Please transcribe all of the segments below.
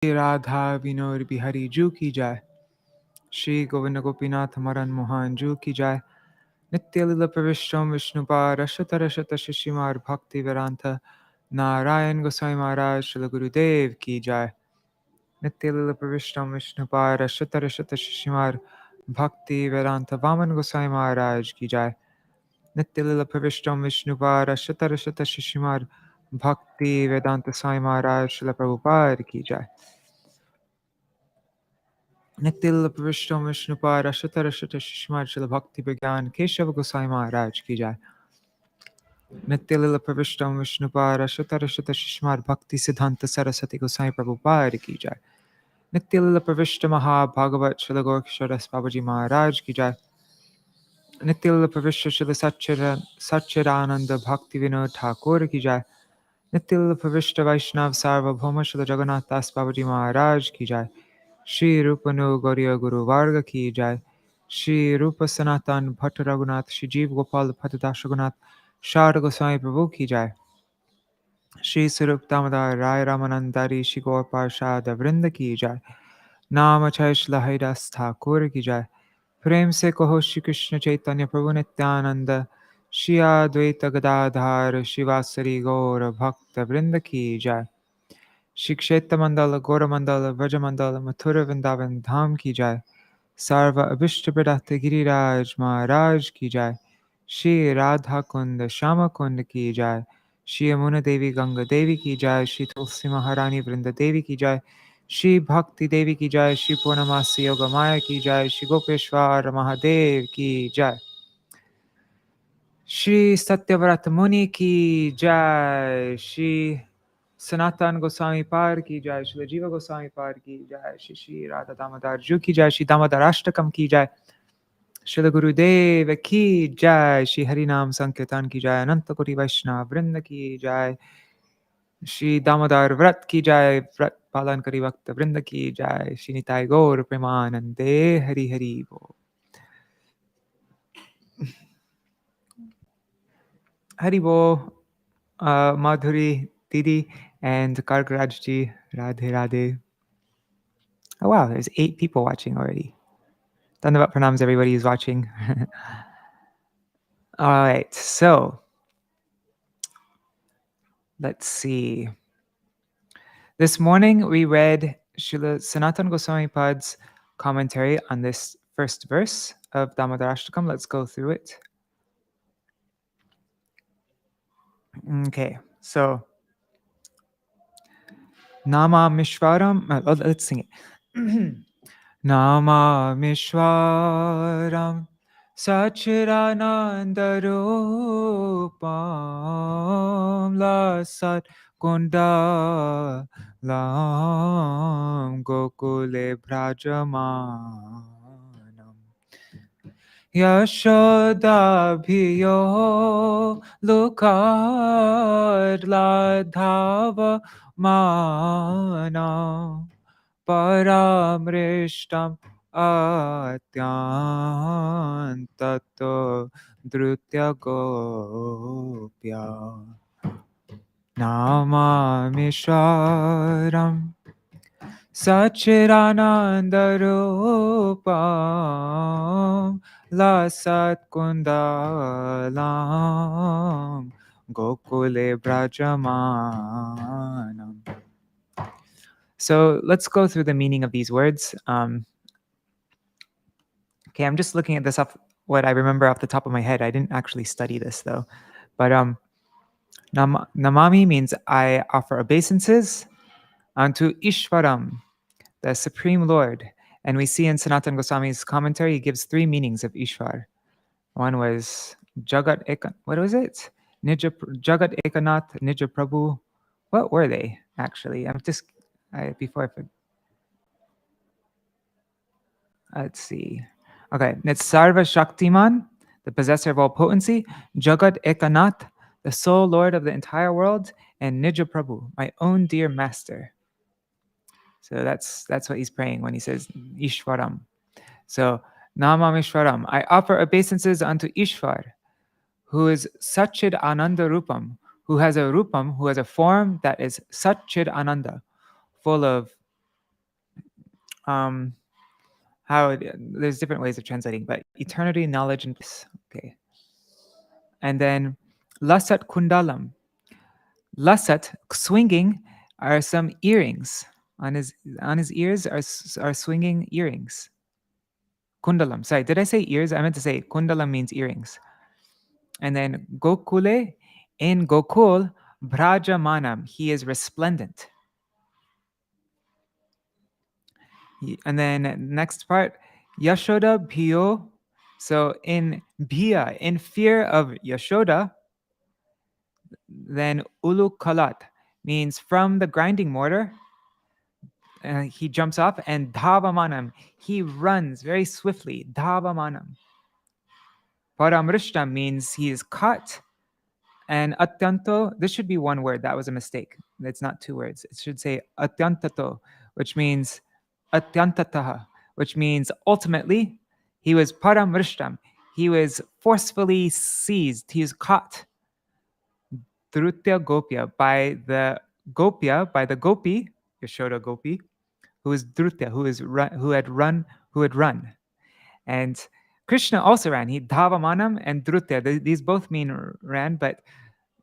Radha Vinod Bihari Ju ki jai. Shri Govinda Gopinath Maran Mohan Ju ki jai. Nitya Lila Pravishtam Vishnupar Rashata Rashata Shishimar Bhakti Vedanta Narayan Goswami Maharaj Shri Gurudev ki jai. Nitya Lila Pravishtam Vishnupar Rashata Rashata Shishimar Bhakti Vedanta Vaman Goswami Maharaj ki jai. Nitya Lila Pravishtam Vishnupar Rashata Rashata Shishimar Bhakti Vedanta Swami Maharaj Shri Prabhupada ki jai. Nitil Prishtam Vishnupar Ashata Rashata Shishmar Shila Bhakti Vigyan Keshav Gosai Maharaj ki jai. Nitil Prishtam Vishnupar Ashata Rashata Shishmar Bhakti Siddhanta Saraswati Gosai Prabhupada ki jai. Nitil Pravishta Maha Bhagavat Shila Gorksharas Babaji Maharaj ki jai. Nitil Pravishta Shila Satchidananda Bhakti Vinod Thakur ki jai. Nitil Pravishta Vaishnav Sarva Bhoma Shila Jagannath Das Babaji Maharaj ki jai. Shri Rupanu Gauriya Guru Varga ki jai. Shri Rupa Sanatan Bhatt Raghunath Shri Jeev Gopal Bhattadash Raghunath Shar Goswami Prabhu ki jai. Shri Sarup Damodar Rai Ramanandari Shri Gaur Parshad Vrinda ki jai. Nama Chaish Lahaidas Thakur ki jai. Prem se kaho Shri Krishna Chaitanya Prabhu Nityananda Shri Advaita Gadadhar Shivasari Gaur Bhakta Vrinda ki jai. Shri Kshetra Mandala, Gora Mandala, Vraja Mandala, Mathura Vrindavan Dham ki jai. Sarva Abhishta Pradata Giriraj Maharaj ki jai. Shri Radha Kund Shama Kund ki jai. Shri Yamuna Devi Ganga Devi ki jai. Shri Tulsi Maharani Vrinda Devi ki jai. Shri Bhakti Devi ki jai. Shri Purnamasi Yoga Maya ki jai. Shri Gopeshwar Mahadev ki jai. Shri Satyavrata Muni ki jai. Shri Sanatan Goswami Par ki jai. Shri Jiva Goswami Par ki jai. Shri Radha Damodar Ju ki jai. Shri Dāmodarāṣṭakam ki jai. Shri Gurudeva ki jai. Shri Harinam Sankirtan ki jai. Ananta Koti Vaishnava Vrinda ki jai. Shri Dāmodarāṣṭakam ki jai. Vrat Palan Kari Bhakta Vrinda ki jai. Shri Nitai Gaur Premanande Hari Hari Bo. Haribo, Madhuri, Didi, and Kargrajji, Radhe Radhe. Oh wow, there's 8 people watching already. Dandavat pranams, everybody who's watching. All right, so let's see. This morning we read Srila Sanatan Goswami Pad's commentary on this first verse of Dāmodarāṣṭakam. Let's go through it. Okay, so Nama Mishwaram, let's sing it. Nama Mishwaram Sachirananda Rupam Lasat Kunda Lam Gokule Brajamanam Yashoda Bhiyo Lukad Ladhava Manam Paramrishtam Atyantato Drutya Gopya Namamishwaram Sachirananda Rupam Lasat Kundalam Gokule Brajamanam. So let's go through the meaning of these words. Okay, I'm just looking at this off what I remember off the top of my head. I didn't actually study this though. But Namami means I offer obeisances unto Ishvaram, the Supreme Lord. And we see in Sanatan Goswami's commentary, he gives 3 meanings of Ishvar. One was Jagat Ekan. What was it? Jagat Ekanath, Nija Prabhu. What were they actually? Let's see. Okay, it's Sarva Shaktiman, the possessor of all potency, Jagat Ekanath, the sole Lord of the entire world, and Nija Prabhu, my own dear master. So that's what he's praying when he says Ishwaram. So Namam Ishwaram, I offer obeisances unto Ishwar, who is Satchid Ananda Rupam, who has a form that is Satchid Ananda, full of there's different ways of translating, but eternity, knowledge, and peace. Okay. And then lasat kundalam. Lasat, swinging, are some earrings. On his ears are swinging earrings. Kundalam. Sorry, did I say ears? I meant to say kundalam means earrings. And then Gokule, in Gokul, Brajamanam, he is resplendent. And then next part, Yashoda Bhiyo. So in Bhiya, in fear of Yashoda, then Ulu Kalat means from the grinding mortar. He jumps off, and Dhavamanam, he runs very swiftly. Dhavamanam. Paramrishtam means he is caught. And Atyanto, this should be one word. That was a mistake. It's not two words. It should say Atyantato, which means Atyantataha, which means ultimately he was Paramrishtam. He was forcefully seized. He was caught. Drutya Gopya, by the Gopi, Yashoda Gopi, who is Drutya, who had run. And Krishna also ran. He Dhavamanam and Drutya. These both mean ran, but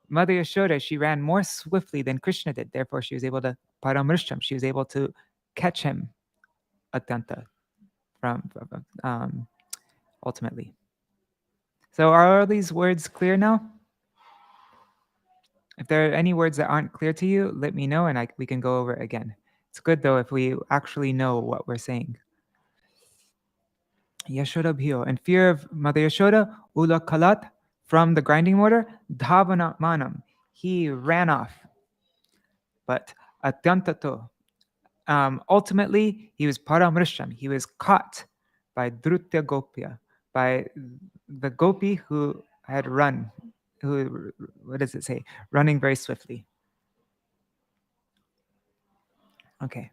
Mother Yashoda, she ran more swiftly than Krishna did. Therefore, she was able to paramrishtam. She was able to catch him, Atyanta, from ultimately. So are all these words clear now? If there are any words that aren't clear to you, let me know and we can go over it again. It's good though if we actually know what we're saying. Yashoda Bhiyo, in fear of Mother Yashoda, Ula Kalat, from the grinding mortar, Dhavamanam, he ran off. But Atyantato, ultimately, he was Paramrishtam. He was caught by Drutya Gopya, by the Gopi who had run, who, what does it say? Running very swiftly. Okay.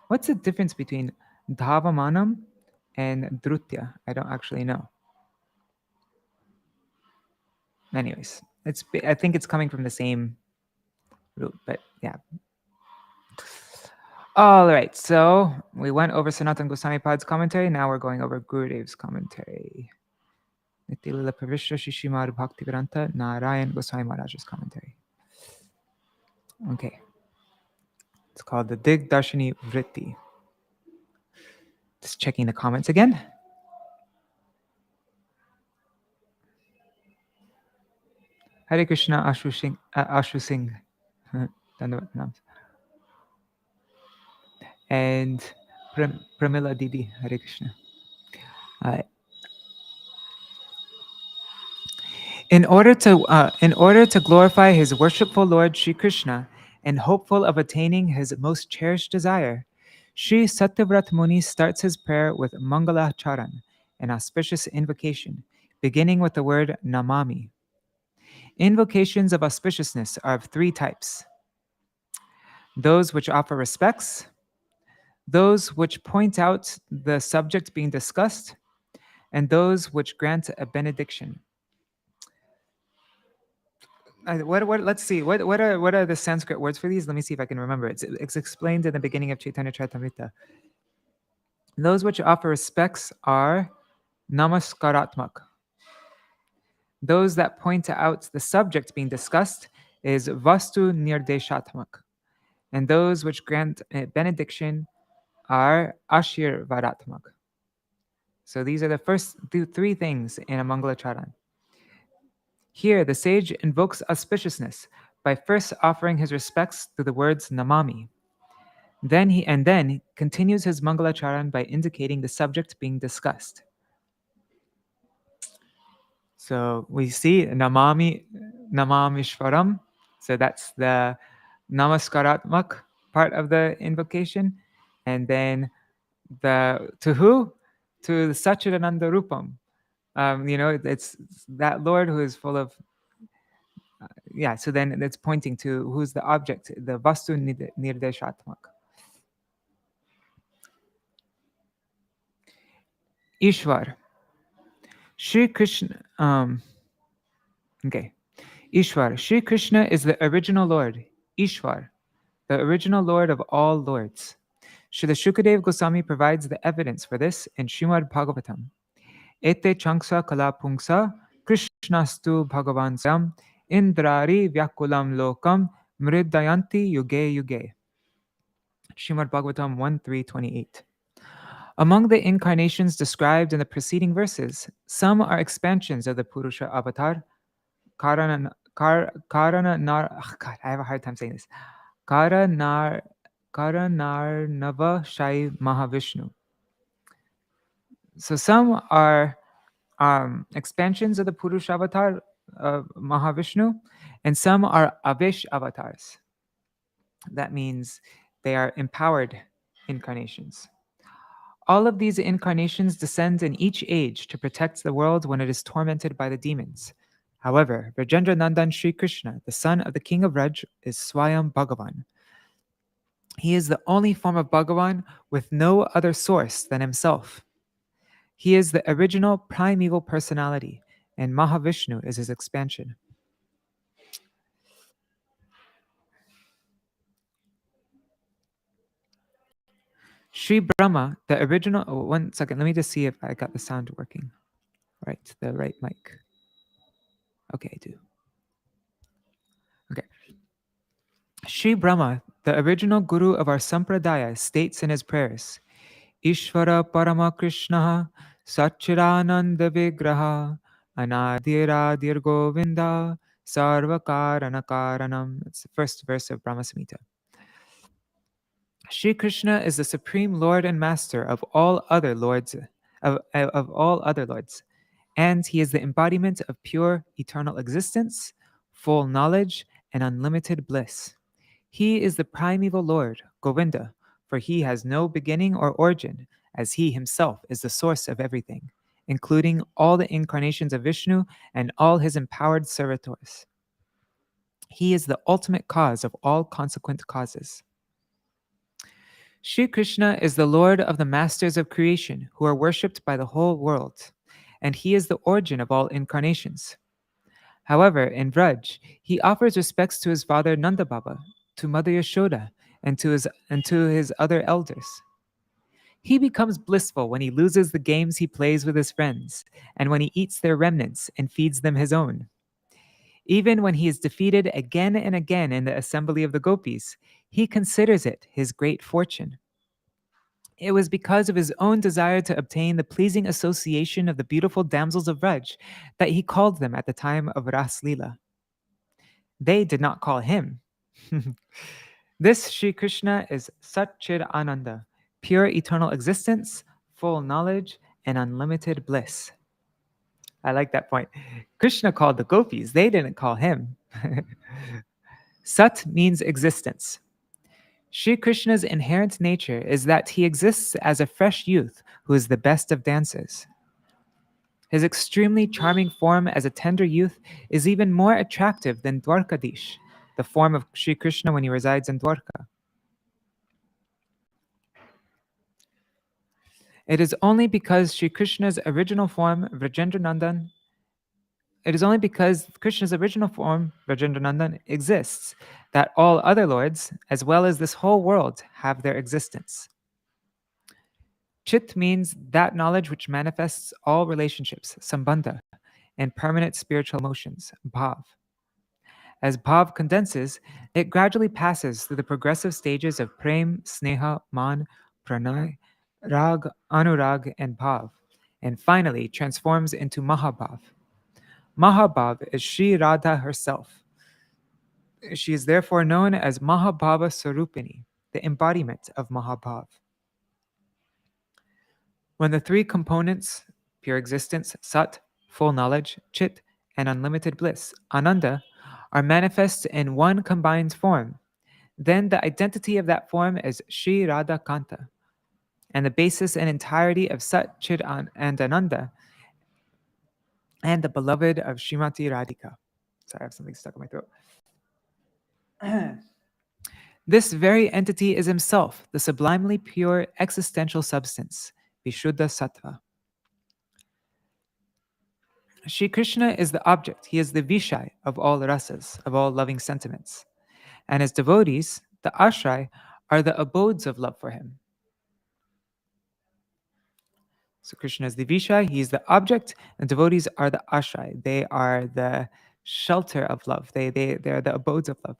What's the difference between Dhavamanam and Drutya? I don't actually know. Anyways, I think it's coming from the same root, but yeah. All right, so we went over Sanatana Goswami Pad's commentary. Now we're going over Gurudev's commentary. Nityalila Pravishya Shishimad Bhaktivedanta Narayan Goswami Maharaj's commentary. Okay. It's called the Dig-darśinī-vṛtti. Just checking the comments again. Hare Krishna Ashu Singh. And Pramila Didi. Hare Krishna. In order to glorify his worshipful Lord Sri Krishna and hopeful of attaining his most cherished desire, Sri Satyavrat Muni starts his prayer with Mangala Charan, an auspicious invocation, beginning with the word Namami. Invocations of auspiciousness are of three types: those which offer respects, those which point out the subject being discussed, and those which grant a benediction. Let's see. What are the Sanskrit words for these? Let me see if I can remember. It's explained in the beginning of Chaitanya Charitamrita. Those which offer respects are namaskaratmak. Those that point out the subject being discussed is vastu nirdeshatmak. And those which grant a benediction are ashirvadatmak. So these are the first three things in a Mangala Charan. Here, the sage invokes auspiciousness by first offering his respects through the words Namami. Then he continues his Mangala Charan by indicating the subject being discussed. So we see Namami Ishvaram. So that's the Namaskaratmak part of the invocation. And then to who? To the Satchidananda Rupam. It's that Lord who is full of so then it's pointing to who's the object, the Vastu Nirdeshatmak. Ishwar. Shri Krishna. Ishwar. Shri Krishna is the original Lord. Ishwar, the original Lord of all lords. Srila Shukadeva Goswami provides the evidence for this in Srimad Bhagavatam. Ete chanksa kala pungsa krishnastu bhagavan sam indrari vyakulam lokam mridayanti yuge yuge. Srimad Bhagavatam 1.3.28. Among the incarnations described in the preceding verses, some are expansions of the Purusha avatar, God, I have a hard time saying this. Karanarnava Shai Mahavishnu. So some are expansions of the Purusha avatar of Mahavishnu, and some are Avish avatars. That means they are empowered incarnations. All of these incarnations descend in each age to protect the world when it is tormented by the demons. However, Vrajendra Nandan Sri Krishna, the son of the king of Vraj, is Swayam Bhagavan. He is the only form of Bhagavan with no other source than himself. He is the original primeval personality, and Mahavishnu is his expansion. Sri Brahma, the original... Oh, 1 second, let me just see if I got the sound working. Right, the right mic. Okay, I do. Okay. Sri Brahma, the original guru of our sampradaya, states in his prayers, Ishvara Parama Krishna Satchirananda Vigraha Anadiradir Govinda Sarvakarana Karanam. It's the first verse of Brahma Samhita. Sri Krishna is the supreme Lord and Master of all other lords, of all other lords, and he is the embodiment of pure eternal existence, full knowledge, and unlimited bliss. He is the primeval Lord, Govinda, for he has no beginning or origin, as he himself is the source of everything, including all the incarnations of Vishnu and all his empowered servitors. He is the ultimate cause of all consequent causes. Sri Krishna is the Lord of the masters of creation who are worshipped by the whole world, and he is the origin of all incarnations. However, in Vraj, he offers respects to his father Nanda Baba, to Mother Yashoda, and to his other elders. He becomes blissful when he loses the games he plays with his friends, and when he eats their remnants and feeds them his own. Even when he is defeated again and again in the assembly of the gopis, he considers it his great fortune. It was because of his own desire to obtain the pleasing association of the beautiful damsels of Vraj that he called them at the time of Raslila. They did not call him. This Sri Krishna is Satchid Ananda, pure eternal existence, full knowledge, and unlimited bliss. I like that point. Krishna called the gopis, they didn't call him. Sat means existence. Sri Krishna's inherent nature is that he exists as a fresh youth who is the best of dancers. His extremely charming form as a tender youth is even more attractive than Dwarkadish, the form of Sri Krishna when he resides in Dwarka. It is only because Sri Krishna's original form, Vrajendranandan, it is only because Krishna's original form, Vrajendranandan, exists that all other lords, as well as this whole world, have their existence. Chit means that knowledge which manifests all relationships, sambandha, and permanent spiritual emotions, bhav. As bhav condenses, it gradually passes through the progressive stages of prem, sneha, man, pranay, rag, anurag, and bhav, and finally transforms into mahabhav. Mahabhav is Sri Radha herself. She is therefore known as Mahabhava Sarupini, the embodiment of Mahabhav. When the three components, pure existence, sat, full knowledge, chit, and unlimited bliss, ananda, are manifest in one combined form, then the identity of that form is Sri Radha Kanta, and the basis and entirety of Sat, Chit, and Ananda, and the beloved of Srimati Radhika. Sorry, I have something stuck in my throat. This very entity is himself, the sublimely pure existential substance, Vishuddha Sattva. Sri Krishna is the object, he is the Vishai of all rasas, of all loving sentiments. And his devotees, the ashray, are the abodes of love for him. So Krishna is the Vishaya, he is the object, and devotees are the Ashray. They are the shelter of love. They are the abodes of love.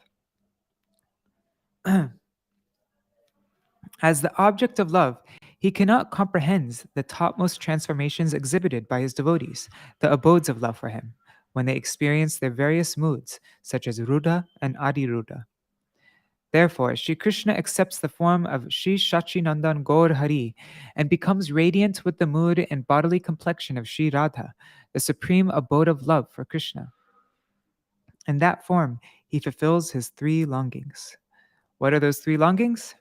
As the object of love, he cannot comprehend the topmost transformations exhibited by his devotees, the abodes of love for him, when they experience their various moods, such as Rudha and Adiruddha. Therefore, Sri Krishna accepts the form of Sri Shachinandan Gaur Hari and becomes radiant with the mood and bodily complexion of Sri Radha, the supreme abode of love for Krishna. In that form, he fulfills his three longings. What are those three longings?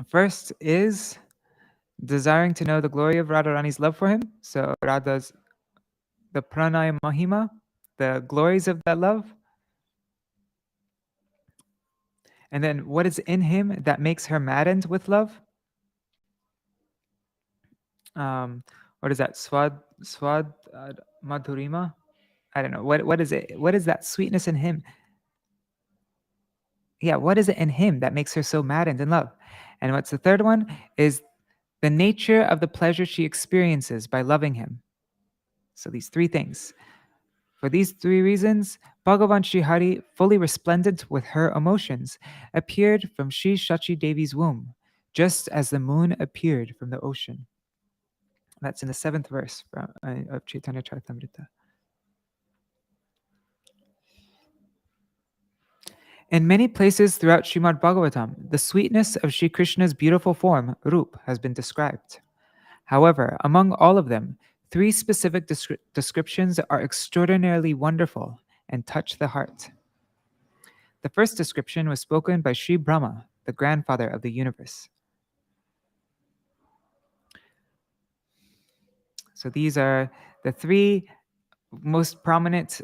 First is desiring to know the glory of Radharani's love for him. So Radha's, the pranay mahima, the glories of that love. And then what is in him that makes her maddened with love? What is that? Swad madhurima? I don't know. What is it? What is that sweetness in him? Yeah, what is it in him that makes her so maddened in love? And what's the third one? Is the nature of the pleasure she experiences by loving him. So these three things. For these three reasons, Bhagavan Sri Hari, fully resplendent with her emotions, appeared from Sri Shachi Devi's womb, just as the moon appeared from the ocean. That's in the 7th verse of Chaitanya Charitamrita. In many places throughout Srimad Bhagavatam, the sweetness of Sri Krishna's beautiful form, Roop, has been described. However, among all of them, three specific descriptions are extraordinarily wonderful and touch the heart. The first description was spoken by Sri Brahma, the grandfather of the universe. So these are the three most prominent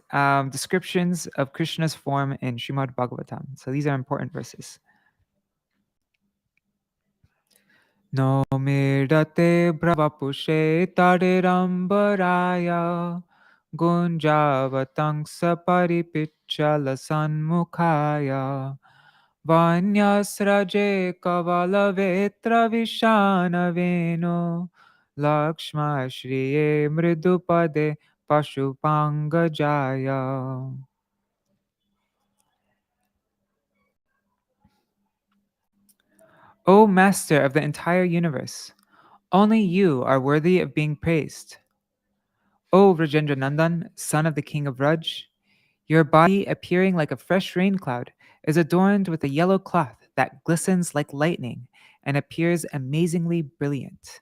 descriptions of Krishna's form in Srimad Bhagavatam. So these are important verses. No mirdate bravapushe tadirambaraya gunjavatangsa paripichala sanmukhaya vanyasraje kavala vetra vishana veno lakshma shriye mridupade pashupanga jaya. O Master of the entire universe, only you are worthy of being praised. O Rajendra Nandan, son of the king of Vraj, your body, appearing like a fresh rain cloud, is adorned with a yellow cloth that glistens like lightning and appears amazingly brilliant.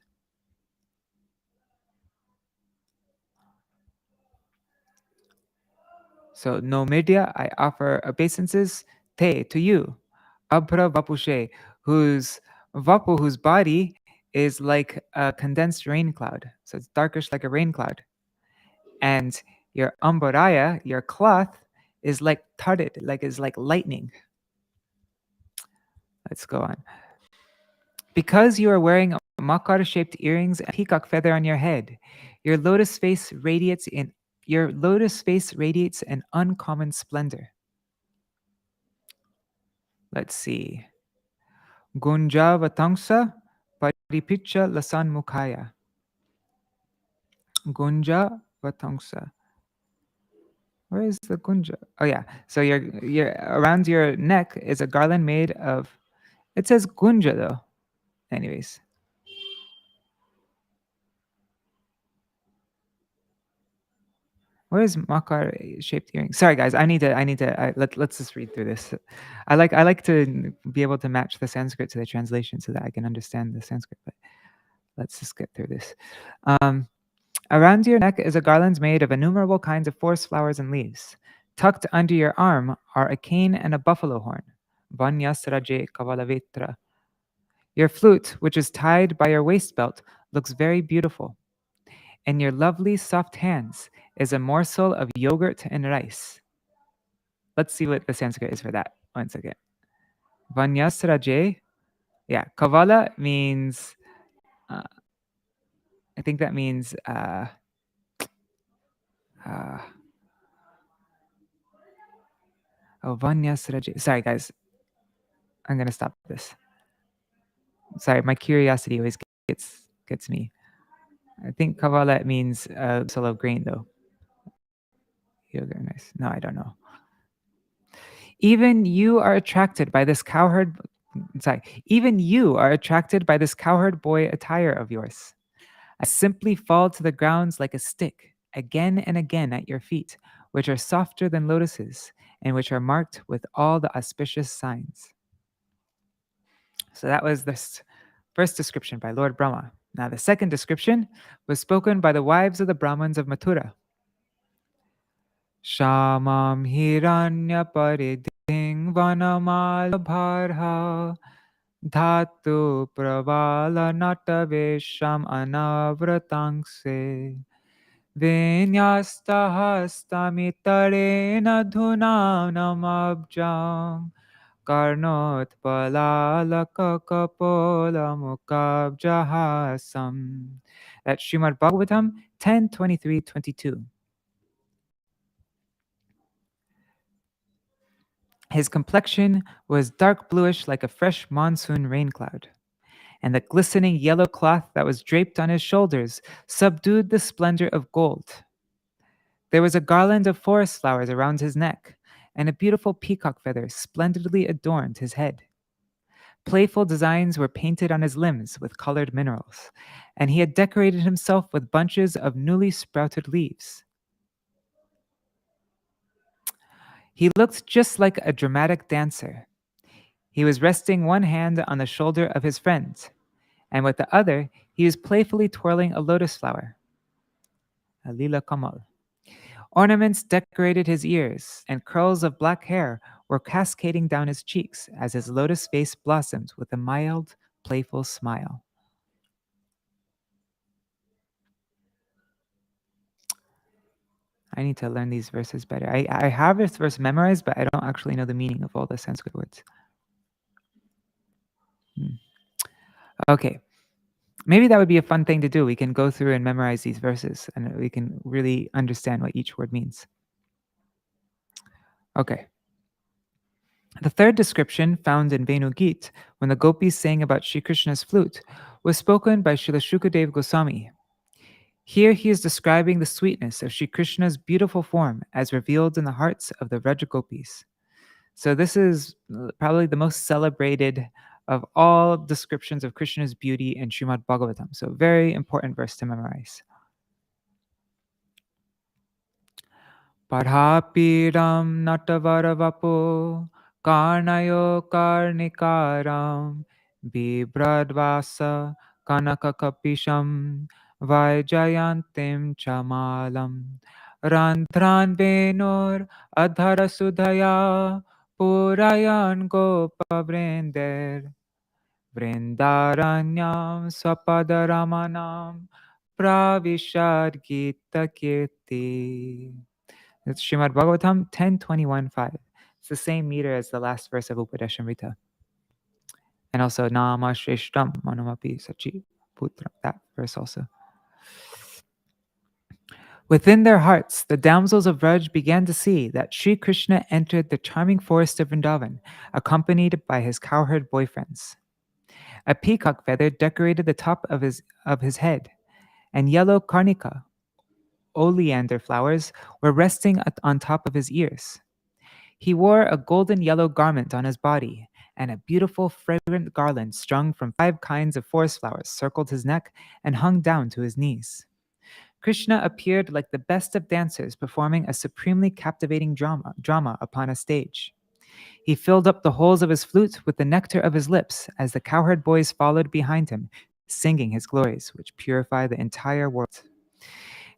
So, no media, I offer obeisances, te, to you, abra vapushe, whose vapu, whose body is like a condensed rain cloud. So it's darkish like a rain cloud. And your ambaraya, your cloth, is like tarded, is like lightning. Let's go on. Because you are wearing makar-shaped earrings and a peacock feather on your head, your lotus face radiates an uncommon splendor. Let's see. Gunja vatangsa paripicha lasan mukhaya. Gunja vatangsa. Where is the gunja? Oh yeah. So your around your neck is a garland made of. It says gunja though. Anyways. Where is makar shaped earrings? Sorry guys, let's just read through this. I like to be able to match the Sanskrit to the translation so that I can understand the Sanskrit, but let's just get through this. Around your neck is a garland made of innumerable kinds of forest flowers and leaves. Tucked under your arm are a cane and a buffalo horn. Vanyasraje kavalavitra. Your flute, which is tied by your waist belt, looks very beautiful. In your lovely soft hands is a morsel of yogurt and rice. Let's see what the Sanskrit is for that. One second. Vanyasraje. Yeah, kavala means, I think that means, oh, Vanyasraje. Sorry, guys. I'm going to stop this. Sorry, my curiosity always gets me. I think kavala means morsel of grain, though. Yoga, nice. No, I don't know. Even you are attracted by this cowherd. Sorry, even you are attracted by this cowherd boy attire of yours. I simply fall to the grounds like a stick, again and again at your feet, which are softer than lotuses, and which are marked with all the auspicious signs. So that was this first description by Lord Brahma. Now the second description was spoken by the wives of the Brahmins of Mathura. Shamam hiranya pariding vanamal bharha dhatu pravala natavesham anavratangse vinyastahastamitarena dhunanamabjam karnotpalalakapolamukabjahasam. That's Srimad Bhagavatam 10:23-22. His complexion was dark bluish like a fresh monsoon rain cloud, and the glistening yellow cloth that was draped on his shoulders subdued the splendor of gold. There was a garland of forest flowers around his neck, and a beautiful peacock feather splendidly adorned his head. Playful designs were painted on his limbs with colored minerals, and he had decorated himself with bunches of newly sprouted leaves. He looked just like a dramatic dancer. He was resting one hand on the shoulder of his friend, and with the other, he was playfully twirling a lotus flower, a lila kamal. Ornaments decorated his ears, and curls of black hair were cascading down his cheeks as his lotus face blossomed with a mild, playful smile. I need to learn these verses better. I have this verse memorized, but I don't actually know the meaning of all the Sanskrit words. Okay. Maybe that would be a fun thing to do. We can go through and memorize these verses, and we can really understand what each word means. Okay. The third description, found in Venu Gita, when the gopis sang about Sri Krishna's flute, was spoken by Srila Shukadeva Goswami. Here he is describing the sweetness of Sri Krishna's beautiful form as revealed in the hearts of the Vraja gopis. So this is probably the most celebrated of all descriptions of Krishna's beauty in Srimad Bhagavatam. So very important verse to memorize. Parhapiram natavaravapo karnayo karnikaram bibradvasa kanakakapisham vaijayantim chamalam randhran venor adharasudhaya purayan gopavrender vrindaranyam swapadaramanam pravishad gita kirti. It's Srimad Bhagavatam 10:21-5. It's the same meter as the last verse of Upadeshamrita. And also Nama Shreshtam Manumapi Sachi Putra, that verse also. Within their hearts, the damsels of Vraj began to see that Sri Krishna entered the charming forest of Vrindavan, accompanied by his cowherd boyfriends. A peacock feather decorated the top of his head, and yellow karnika, oleander flowers, were resting on top of his ears. He wore a golden yellow garment on his body, and a beautiful fragrant garland strung from 5 kinds of forest flowers circled his neck and hung down to his knees. Krishna appeared like the best of dancers performing a supremely captivating drama upon a stage. He filled up the holes of his flute with the nectar of his lips as the cowherd boys followed behind him, singing his glories, which purify the entire world.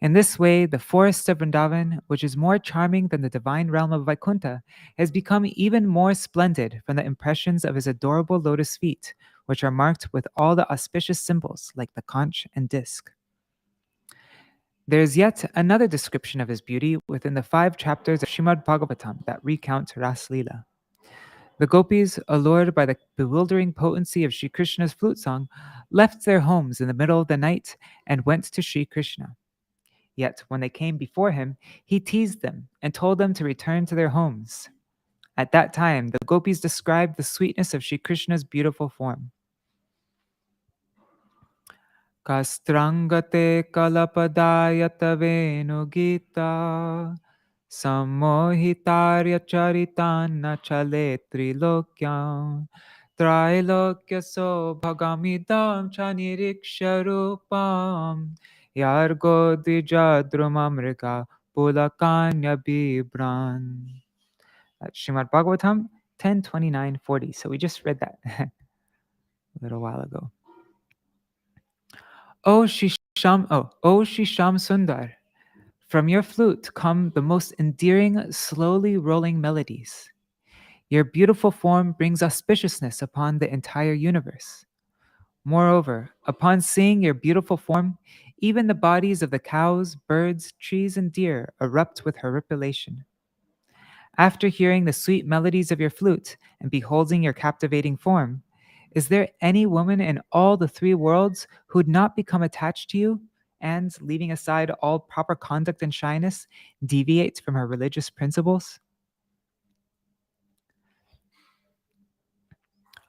In this way, the forest of Vrindavan, which is more charming than the divine realm of Vaikuntha, has become even more splendid from the impressions of his adorable lotus feet, which are marked with all the auspicious symbols like the conch and disc. There is yet another description of his beauty within the 5 chapters of Srimad Bhagavatam that recount Raslila. The gopis, allured by the bewildering potency of Sri Krishna's flute song, left their homes in the middle of the night and went to Sri Krishna. Yet when they came before him, he teased them and told them to return to their homes. At that time, the gopis described the sweetness of Sri Krishna's beautiful form. Kastrangate kalapadayata venugita sammohitarya charitana chale trilokyam Trailokya so bhagamidam chaniriksharupam Yargo dijadrumamrika pulakanya bibran. That's Srimad Bhagavatam 10:29-40. So we just read that a little while ago. O Shisham Sundar, from your flute come the most endearing, slowly rolling melodies. Your beautiful form brings auspiciousness upon the entire universe. Moreover, upon seeing your beautiful form, even the bodies of the cows, birds, trees, and deer erupt with horripilation. After hearing the sweet melodies of your flute and beholding your captivating form, is there any woman in all the three worlds who would not become attached to you and, leaving aside all proper conduct and shyness, deviate from her religious principles?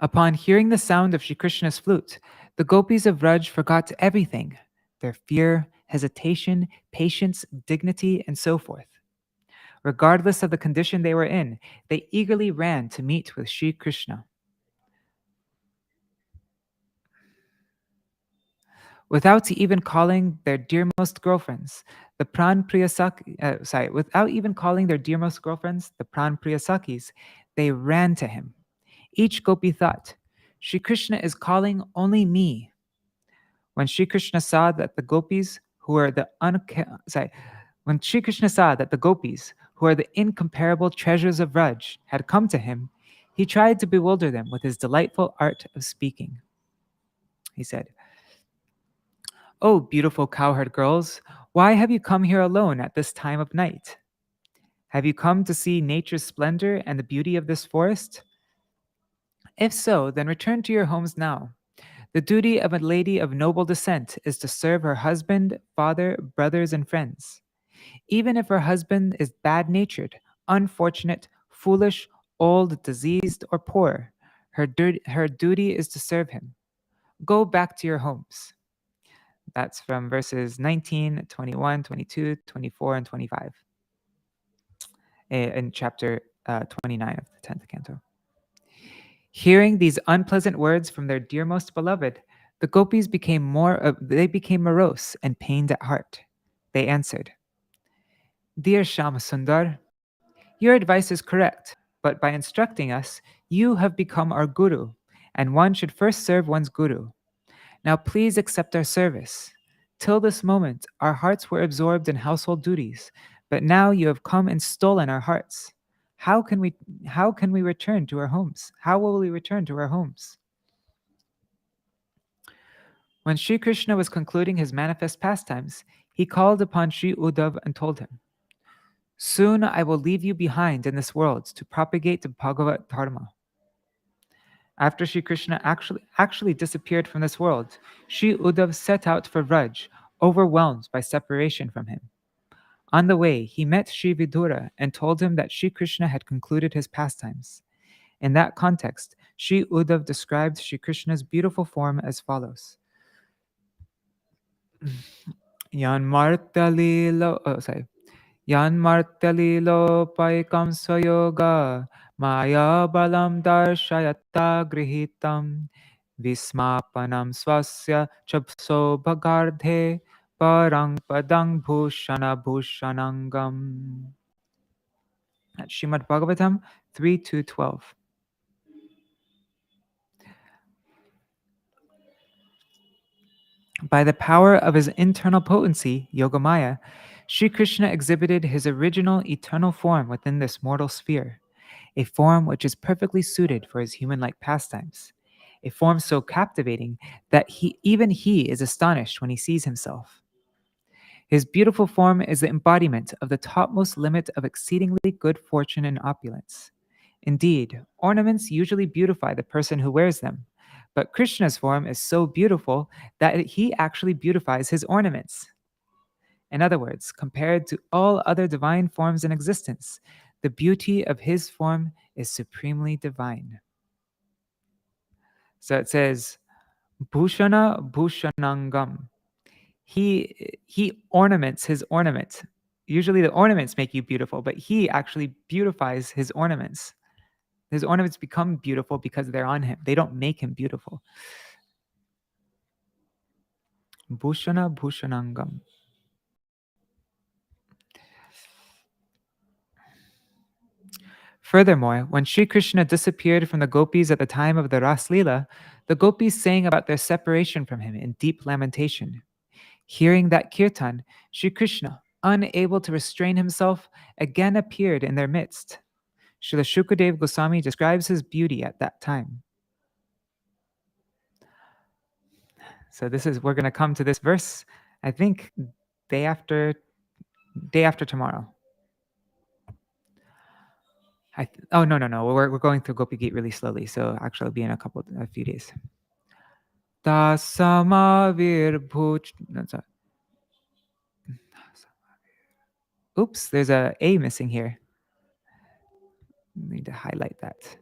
Upon hearing the sound of Shri Krishna's flute, the gopis of Vraj forgot everything, their fear, hesitation, patience, dignity, and so forth. Regardless of the condition they were in, they eagerly ran to meet with Shri Krishna. Without even calling their dearmost girlfriends, the Pran Priyasakis, they ran to him. Each gopi thought, Shri Krishna is calling only me. When Shri Krishna saw that the gopis who are the when Shri Krishna saw that the gopis, who are the incomparable treasures of Vraj, had come to him, he tried to bewilder them with his delightful art of speaking. He said, "Oh, beautiful cowherd girls, why have you come here alone at this time of night? Have you come to see nature's splendor and the beauty of this forest? If so, then return to your homes now. The duty of a lady of noble descent is to serve her husband, father, brothers, and friends. Even if her husband is bad-natured, unfortunate, foolish, old, diseased, or poor, her duty is to serve him. Go back to your homes." That's from verses 19, 21, 22, 24, and 25 in chapter 29 of the 10th canto. Hearing these unpleasant words from their dearmost beloved, the gopis became morose and pained at heart. They answered, "Dear Shama Sundar, your advice is correct, but by instructing us, you have become our guru, and one should first serve one's guru. Now please accept our service. Till this moment, our hearts were absorbed in household duties, but now you have come and stolen our hearts. How can we return to our homes? How will we return to our homes?" When Sri Krishna was concluding his manifest pastimes, he called upon Sri Uddhav and told him, "Soon I will leave you behind in this world to propagate the Bhagavat Dharma." After Sri Krishna actually disappeared from this world, Sri Uddhav set out for Vraj, overwhelmed by separation from him. On the way, he met Sri Vidura and told him that Sri Krishna had concluded his pastimes. In that context, Sri Uddhav described Sri Krishna's beautiful form as follows. Yan martalilo paikam swayoga maya balam darshayata grihitam vismapanam swasya chapso bhagardhe parang padang bhushana bhushanangam. That's Srimad Bhagavatam 3:12. By the power of his internal potency, Yogamaya, Sri Krishna exhibited his original eternal form within this mortal sphere, a form which is perfectly suited for his human-like pastimes, a form so captivating that even he is astonished when he sees himself. His beautiful form is the embodiment of the topmost limit of exceedingly good fortune and opulence. Indeed, ornaments usually beautify the person who wears them, but Krishna's form is so beautiful that he actually beautifies his ornaments. In other words, compared to all other divine forms in existence, the beauty of his form is supremely divine. So it says, Bhushana Bhushanangam. He ornaments his ornament. Usually the ornaments make you beautiful, but he actually beautifies his ornaments. His ornaments become beautiful because they're on him. They don't make him beautiful. Bhushana Bhushanangam. Furthermore, when Sri Krishna disappeared from the gopis at the time of the Raslila, the gopis sang about their separation from him in deep lamentation. Hearing that kirtan, Sri Krishna, unable to restrain himself, again appeared in their midst. Srila Shukadeva Goswami describes his beauty at that time. So we're going to come to this verse, I think, day after tomorrow. No. We're going through Gopi Gita really slowly, so actually it'll be in a few days. Oops, there's a A missing here. Need to highlight that.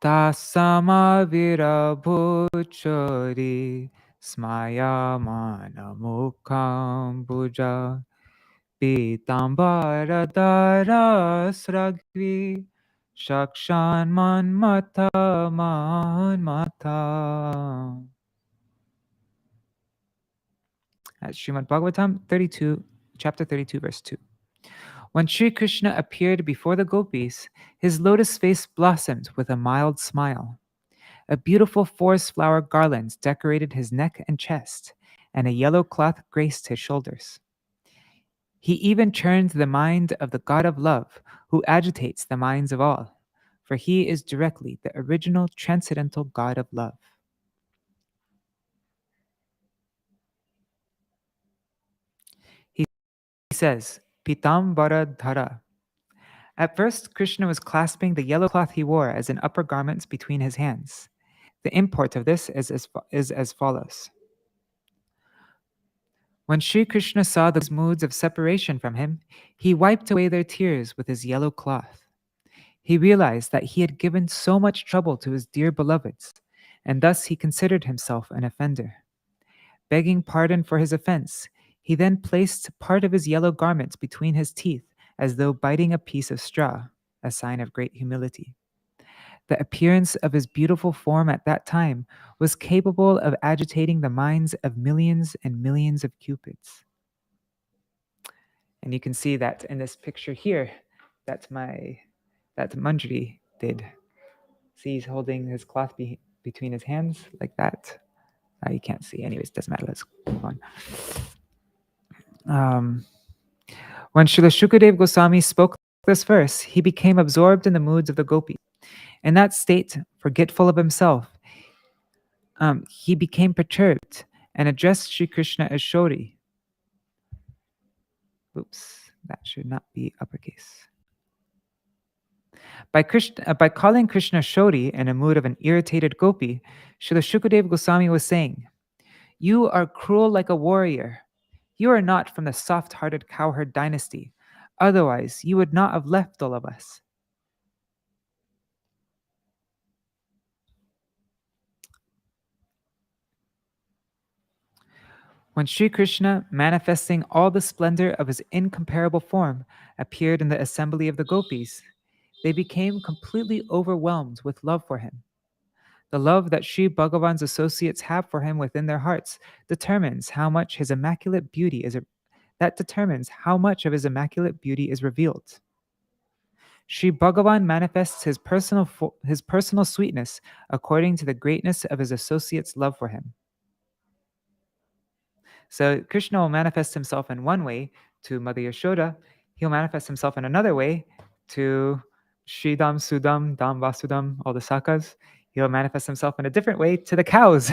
Tasamavira bhuchari smayamana mukham bhuja pitambara darasragvi shakshan manmata. That's Srimad Bhagavatam 32, chapter 32, verse 2. When Sri Krishna appeared before the gopis, his lotus face blossomed with a mild smile. A beautiful forest flower garland decorated his neck and chest, and a yellow cloth graced his shoulders. He even turned the mind of the God of love, who agitates the minds of all, for he is directly the original transcendental God of love. He says, Pitambara Dhara. At first, Krishna was clasping the yellow cloth he wore as an upper garment between his hands. The import of this is as follows. When Sri Krishna saw those moods of separation from him, he wiped away their tears with his yellow cloth. He realized that he had given so much trouble to his dear beloveds, and thus he considered himself an offender. Begging pardon for his offense, he then placed part of his yellow garment between his teeth as though biting a piece of straw, a sign of great humility. The appearance of his beautiful form at that time was capable of agitating the minds of millions and millions of cupids. And you can see that in this picture here, that Manjari did. See, he's holding his cloth between his hands like that. You can't see. Anyways, doesn't matter. Let's move on. When Srila Shukadeva Goswami spoke this verse, he became absorbed in the moods of the gopis. In that state, forgetful of himself, he became perturbed and addressed Sri Krishna as Shori. Oops, that should not be uppercase. By calling Krishna Shori in a mood of an irritated gopi, Srila Shukadeva Goswami was saying, "You are cruel like a warrior. You are not from the soft-hearted cowherd dynasty. Otherwise, you would not have left all of us." When Sri Krishna, manifesting all the splendor of his incomparable form, appeared in the assembly of the gopis, they became completely overwhelmed with love for him. The love that Sri Bhagavan's associates have for him within their hearts determines how much of his immaculate beauty is revealed. Sri Bhagavan manifests his personal sweetness according to the greatness of his associates' love for him. So Krishna will manifest himself in one way to Mother Yashoda. He'll manifest himself in another way to Sridam, Sudam, Dam, Vasudam, all the Sakas. He'll manifest himself in a different way to the cows.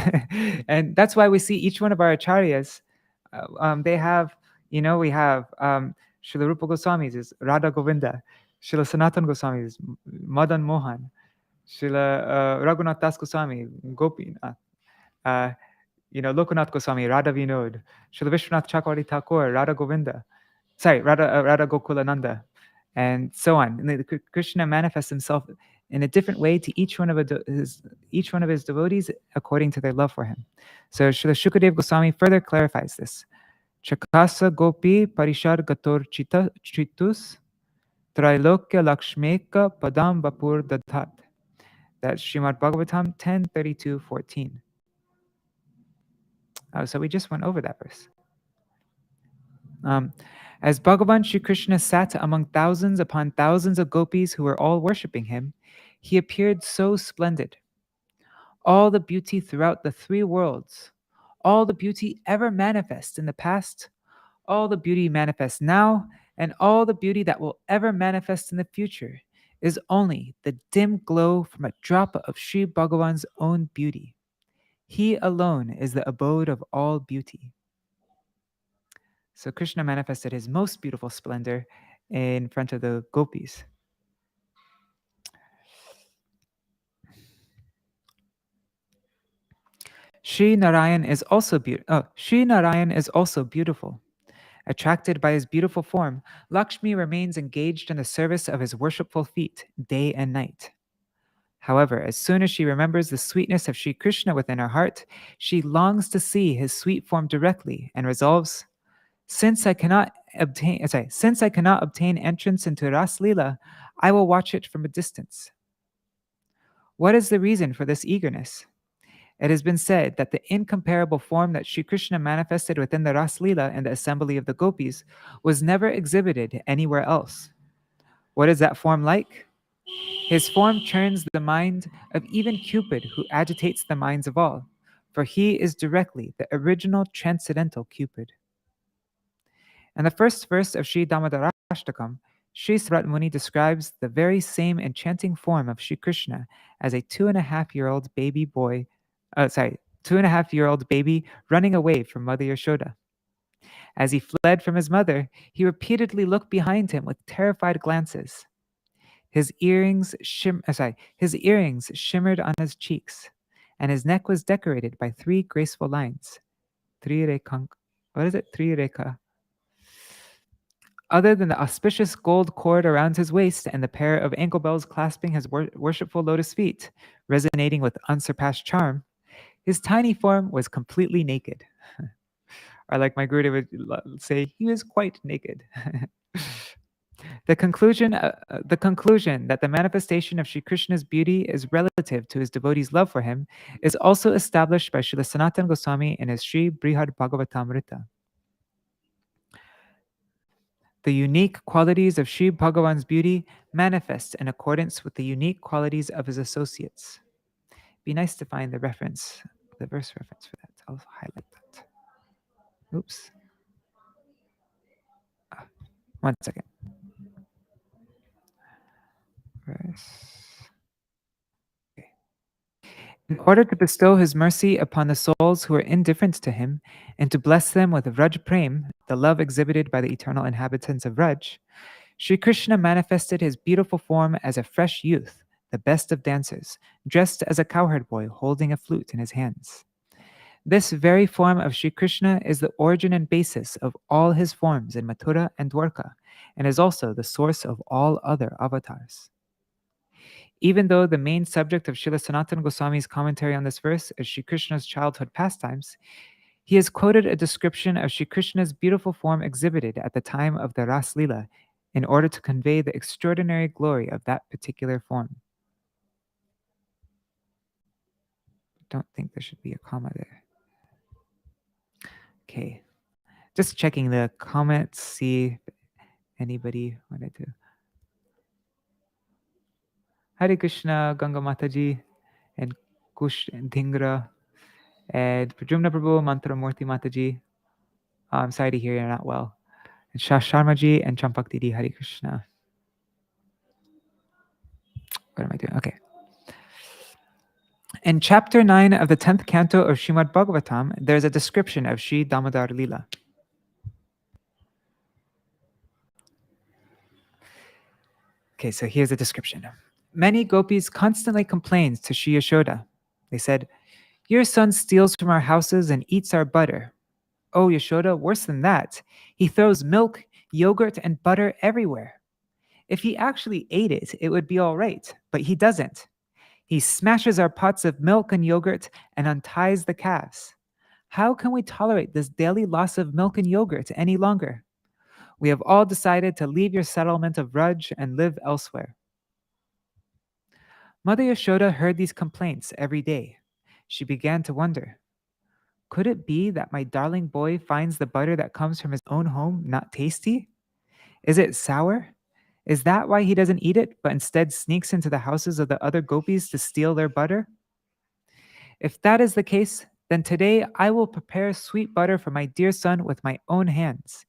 And that's why we see each one of our acharyas, they have, we have Srila Rupa Goswami's is Radha Govinda, Srila Sanatan Goswami's Madan Mohan, Srila Raghunath Das Goswami, Gopinath, Lokanath Goswami, Radha Vinod, Srila Vishwanath Chakravarti Thakur, Radha Govinda, Radha Gokulananda, and so on. And Krishna manifests himself in a different way to each one of his devotees according to their love for him. So Srila Shukadeva Goswami further clarifies this. Chakasa gopi parishar gator chitus trailokya lakshmeka padam vapur dadhat. That's Srimad Bhagavatam 10:32-14. So we just went over that verse. As Bhagavan Shri Krishna sat among thousands upon thousands of gopis who were all worshipping him, he appeared so splendid. All the beauty throughout the three worlds, all the beauty ever manifest in the past, all the beauty manifest now, and all the beauty that will ever manifest in the future is only the dim glow from a drop of Sri Bhagavan's own beauty. He alone is the abode of all beauty. So Krishna manifested his most beautiful splendor in front of the gopis. Sri Narayan is also beautiful. Attracted by his beautiful form, Lakshmi remains engaged in the service of his worshipful feet day and night. However, as soon as she remembers the sweetness of Sri Krishna within her heart, she longs to see his sweet form directly and resolves, since I cannot obtain entrance into Ras Leela, I will watch it from a distance. What is the reason for this eagerness? It has been said that the incomparable form that Sri Krishna manifested within the Ras Leela and the assembly of the gopis was never exhibited anywhere else. What is that form like? His form turns the mind of even Cupid, who agitates the minds of all, for he is directly the original transcendental Cupid. In the first verse of Sri Dāmodarāṣṭakam, Sri Sarat Muni describes the very same enchanting form of Sri Krishna as a 2.5-year-old baby 2.5-year-old baby running away from Mother Yashoda. As he fled from his mother, he repeatedly looked behind him with terrified glances. His earrings shimmered on his cheeks, and his neck was decorated by 3 graceful lines. Trireka. Other than the auspicious gold cord around his waist and the pair of ankle bells clasping his worshipful lotus feet, resonating with unsurpassed charm, his tiny form was completely naked. Or like my Gurudeva would say, he was quite naked. The conclusion that the manifestation of Sri Krishna's beauty is relative to his devotees' love for him is also established by Srila Sanatana Goswami in his Sri Brihad Bhagavatamrita. The unique qualities of Sri Bhagavan's beauty manifest in accordance with the unique qualities of his associates. Be nice to find the verse reference for that. I'll highlight that. Oops. One second. Okay. In order to bestow his mercy upon the souls who are indifferent to him, and to bless them with Vraj Prem, the love exhibited by the eternal inhabitants of Vraj, Sri Krishna manifested his beautiful form as a fresh youth, the best of dancers, dressed as a cowherd boy holding a flute in his hands. This very form of Sri Krishna is the origin and basis of all his forms in Mathura and Dwarka, and is also the source of all other avatars. Even though the main subject of Srila Sanatana Goswami's commentary on this verse is Sri Krishna's childhood pastimes, he has quoted a description of Sri Krishna's beautiful form exhibited at the time of the Ras Leela in order to convey the extraordinary glory of that particular form. Don't think there should be a comma there. Okay, just checking the comments, see if anybody wanted to. Hare Krishna, Ganga Mataji, and Kush and Dhingra, and Prajumna Prabhu, Mantra Murthy Mataji. I'm sorry to hear you're not well. And Shah Sharmaji and Champak Didi, Hare Krishna. What am I doing? Okay. In chapter 9 of the 10th canto of Srimad Bhagavatam, there's a description of Sri Damodar Leela. Okay, so here's a description. Many gopis constantly complained to Sri Yashoda. They said, "Your son steals from our houses and eats our butter. Oh, Yashoda, worse than that, he throws milk, yogurt, and butter everywhere. If he actually ate it, it would be all right, but he doesn't. He smashes our pots of milk and yogurt and unties the calves. How can we tolerate this daily loss of milk and yogurt any longer? We have all decided to leave your settlement of Vraj and live elsewhere. Mother Yashoda heard these complaints every day. She began to wonder, could it be that my darling boy finds the butter that comes from his own home not tasty? Is it sour? Is that why he doesn't eat it, but instead sneaks into the houses of the other gopis to steal their butter? If that is the case, then today I will prepare sweet butter for my dear son with my own hands.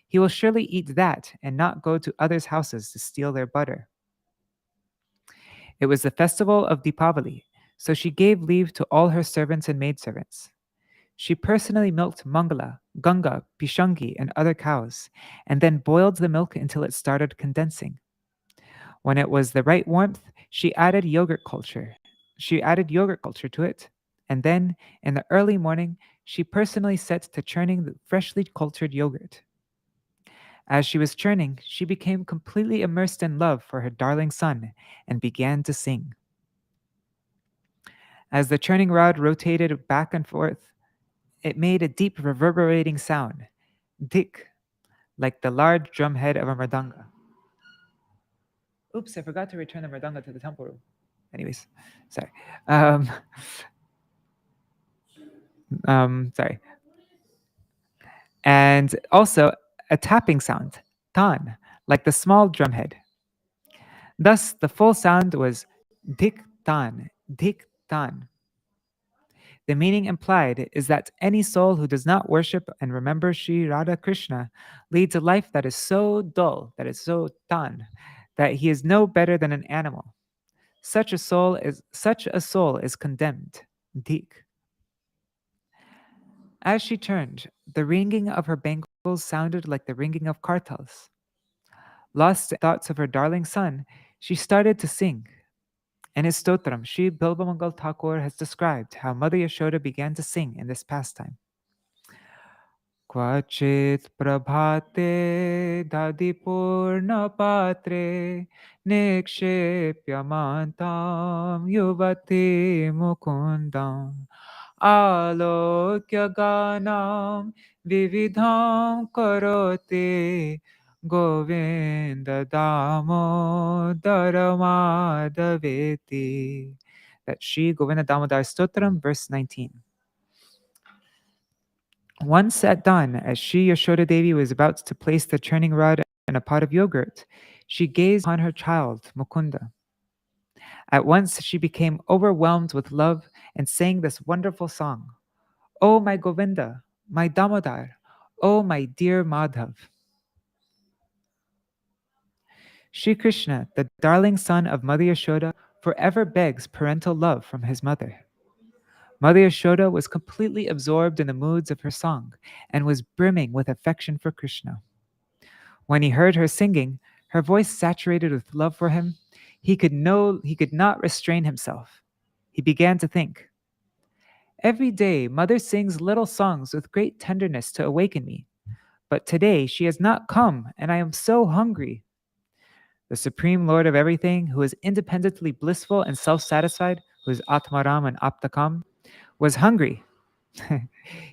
He will surely eat that and not go to others' houses to steal their butter. It was the festival of Deepavali, so she gave leave to all her servants and maidservants. She personally milked Mangala, Ganga, Pishangi, and other cows, and then boiled the milk until it started condensing. When it was the right warmth, she added yogurt culture. She added yogurt culture to it, and then, in the early morning, she personally set to churning the freshly cultured yogurt. As she was churning, she became completely immersed in love for her darling son and began to sing. As the churning rod rotated back and forth, it made a deep reverberating sound, dik, like the large drum head of a mridanga. Oops, I forgot to return the mridanga to the temple room. Anyways, sorry. Sorry. And also a tapping sound, tan, like the small drumhead. Thus, the full sound was dik tan, dik tan. The meaning implied is that any soul who does not worship and remember Sri Radha Krishna leads a life that is so dull, that is so tan, that he is no better than an animal. Such a soul is condemned. Dik. As she turned, the ringing of her bangles sounded like the ringing of kartals. Lost in thoughts of her darling son, she started to sing. In his stotram, Sri Bilbamangal Thakur has described how Mother Yashoda began to sing in this pastime. Kvachit prabhate dadipurna patre nikshepyamantam yuvati mukundam alokya ganam vividham karote Govinda Dāmodarāṣṭakam That's Sri Govinda Dāmodarāṣṭakam verse 19. Once at dawn, as Sri Yashoda Devi was about to place the churning rod in a pot of yogurt, she gazed upon her child, Mukunda. At once she became overwhelmed with love and sang this wonderful song. Oh my Govinda, my Damodar, oh my dear Madhav. Sri Krishna, the darling son of Mother Yashoda, forever begs parental love from his mother. Mother Yashoda was completely absorbed in the moods of her song and was brimming with affection for Krishna. When he heard her singing, her voice saturated with love for him, he could not restrain himself. He began to think, every day Mother sings little songs with great tenderness to awaken me, but today she has not come and I am so hungry. The Supreme Lord of everything, who is independently blissful and self-satisfied, who is Atmaram and Aptakam, was hungry.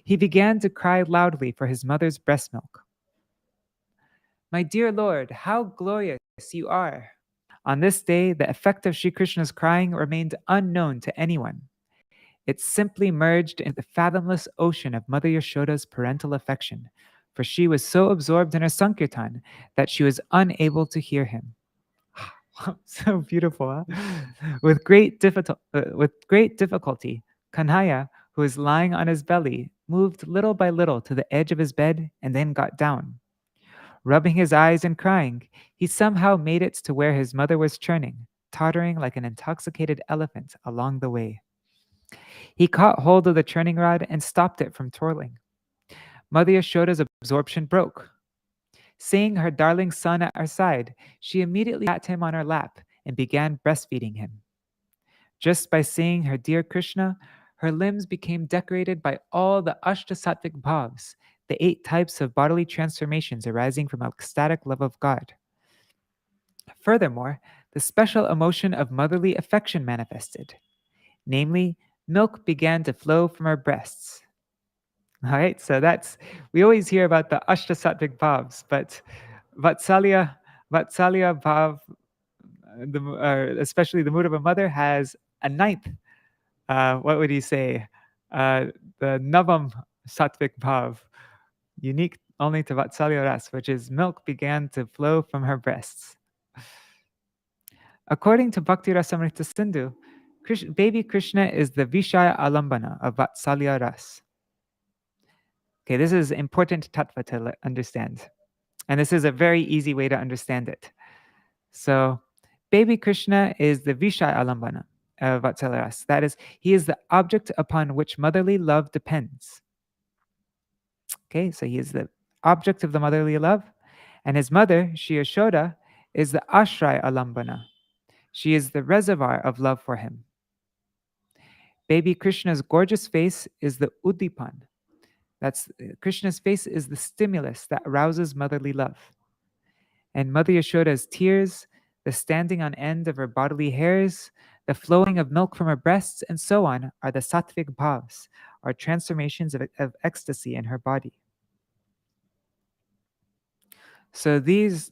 He began to cry loudly for his mother's breast milk. My dear Lord, how glorious you are! On this day, the effect of Sri Krishna's crying remained unknown to anyone. It simply merged into the fathomless ocean of Mother Yashoda's parental affection, for she was so absorbed in her Sankirtan that she was unable to hear him. So beautiful, huh? With great difficulty, Kanhaya, who was lying on his belly, moved little by little to the edge of his bed and then got down. Rubbing his eyes and crying, he somehow made it to where his mother was churning, tottering like an intoxicated elephant along the way. He caught hold of the churning rod and stopped it from twirling. Mother Yashoda's absorption broke. Seeing her darling son at her side, she immediately sat him on her lap and began breastfeeding him. Just by seeing her dear Krishna, her limbs became decorated by all the Ashtasattvic bhavs, the 8 types of bodily transformations arising from ecstatic love of God. Furthermore, the special emotion of motherly affection manifested. Namely, milk began to flow from her breasts. All right, so we always hear about the Ashtasattvic bhavs, but Vatsalya bhav, especially the mood of a mother, has a ninth. What would you say? The Navam Sattvic bhav, unique only to Vatsalya ras, which is milk began to flow from her breasts. According to Bhakti Rasamrita Sindhu, baby Krishna is the Vishaya Alambana of Vatsalya ras. Okay, this is important tattva to understand. And this is a very easy way to understand it. So, baby Krishna is the Vishaya Alambana of Vatsalya ras. That is, he is the object upon which motherly love depends. Okay, so he is the object of the motherly love. And his mother, Shri Yashoda, is the Ashray Alambana. She is the reservoir of love for him. Baby Krishna's gorgeous face is the Udipan. That's Krishna's face is the stimulus that arouses motherly love. And Mother Yashoda's tears, the standing on end of her bodily hairs, the flowing of milk from her breasts, and so on, are the sattvic bhavs, or transformations of ecstasy in her body. So these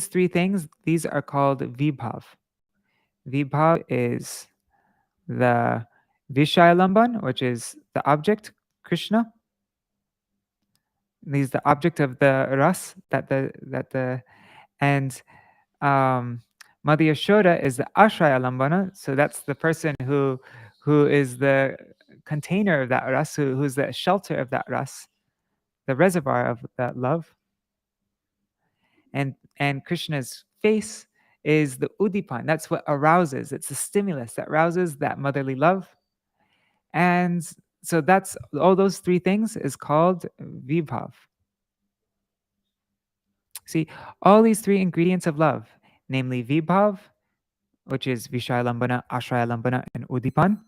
three things, these are called vibhav. Vibhav is the Vishaya Lamban, which is the object, Krishna. He's the object of the ras and Mother Yashoda is the Ashraya Lambana. So that's the person who is the container of that ras, who's the shelter of that ras, the reservoir of that love. And Krishna's face is the Udipan. That's what arouses. It's the stimulus that rouses that motherly love. And so that's all those three things is called vibhav. See, all these three ingredients of love, namely vibhav, which is Vishaya Lambana, Ashraya Lambana, and Udipan.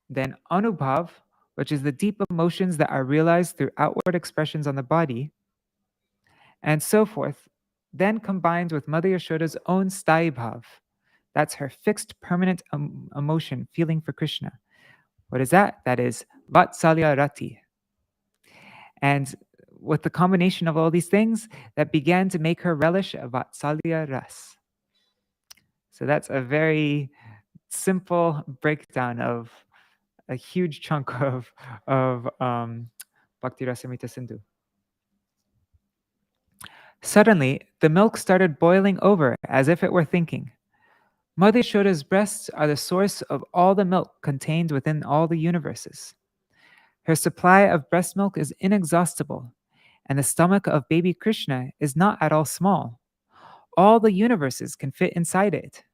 Then anubhav, which is the deep emotions that are realized through outward expressions on the body, and so forth, then combined with Mother Yashoda's own sthāyi bhav. That's her fixed, permanent emotion, feeling for Krishna. What is that? That is Vatsalya Rati. And with the combination of all these things, that began to make her relish a Vatsalya ras. So that's a very simple breakdown of a huge chunk of Bhakti Rasamrita Sindhu. Suddenly, the milk started boiling over as if it were thinking. Mother Yashoda's breasts are the source of all the milk contained within all the universes. Her supply of breast milk is inexhaustible, and the stomach of baby Krishna is not at all small. All the universes can fit inside it.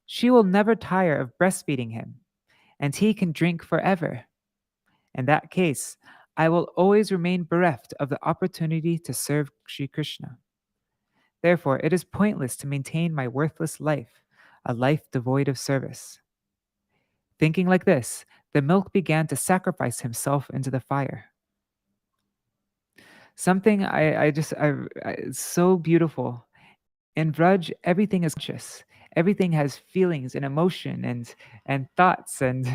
She will never tire of breastfeeding him, and he can drink forever. In that case, I will always remain bereft of the opportunity to serve Sri Krishna. Therefore, it is pointless to maintain my worthless life, a life devoid of service. Thinking like this, the milk began to sacrifice himself into the fire. Something it's so beautiful. In Vraj, everything is conscious. Everything has feelings and emotion and thoughts, and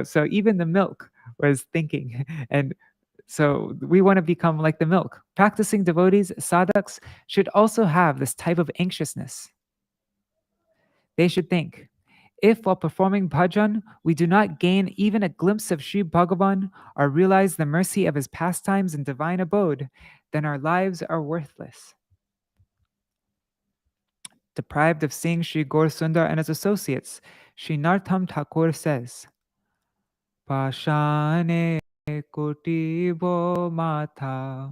so even the milk was thinking. And so we want to become like the milk. Practicing devotees, sadhaks, should also have this type of anxiousness. They should think, if while performing bhajan, we do not gain even a glimpse of Sri Bhagavan or realize the mercy of his pastimes and divine abode, then our lives are worthless. Deprived of seeing Sri Gaur Sundar and his associates, Sri Nartham Thakur says, Pashane kotibo matha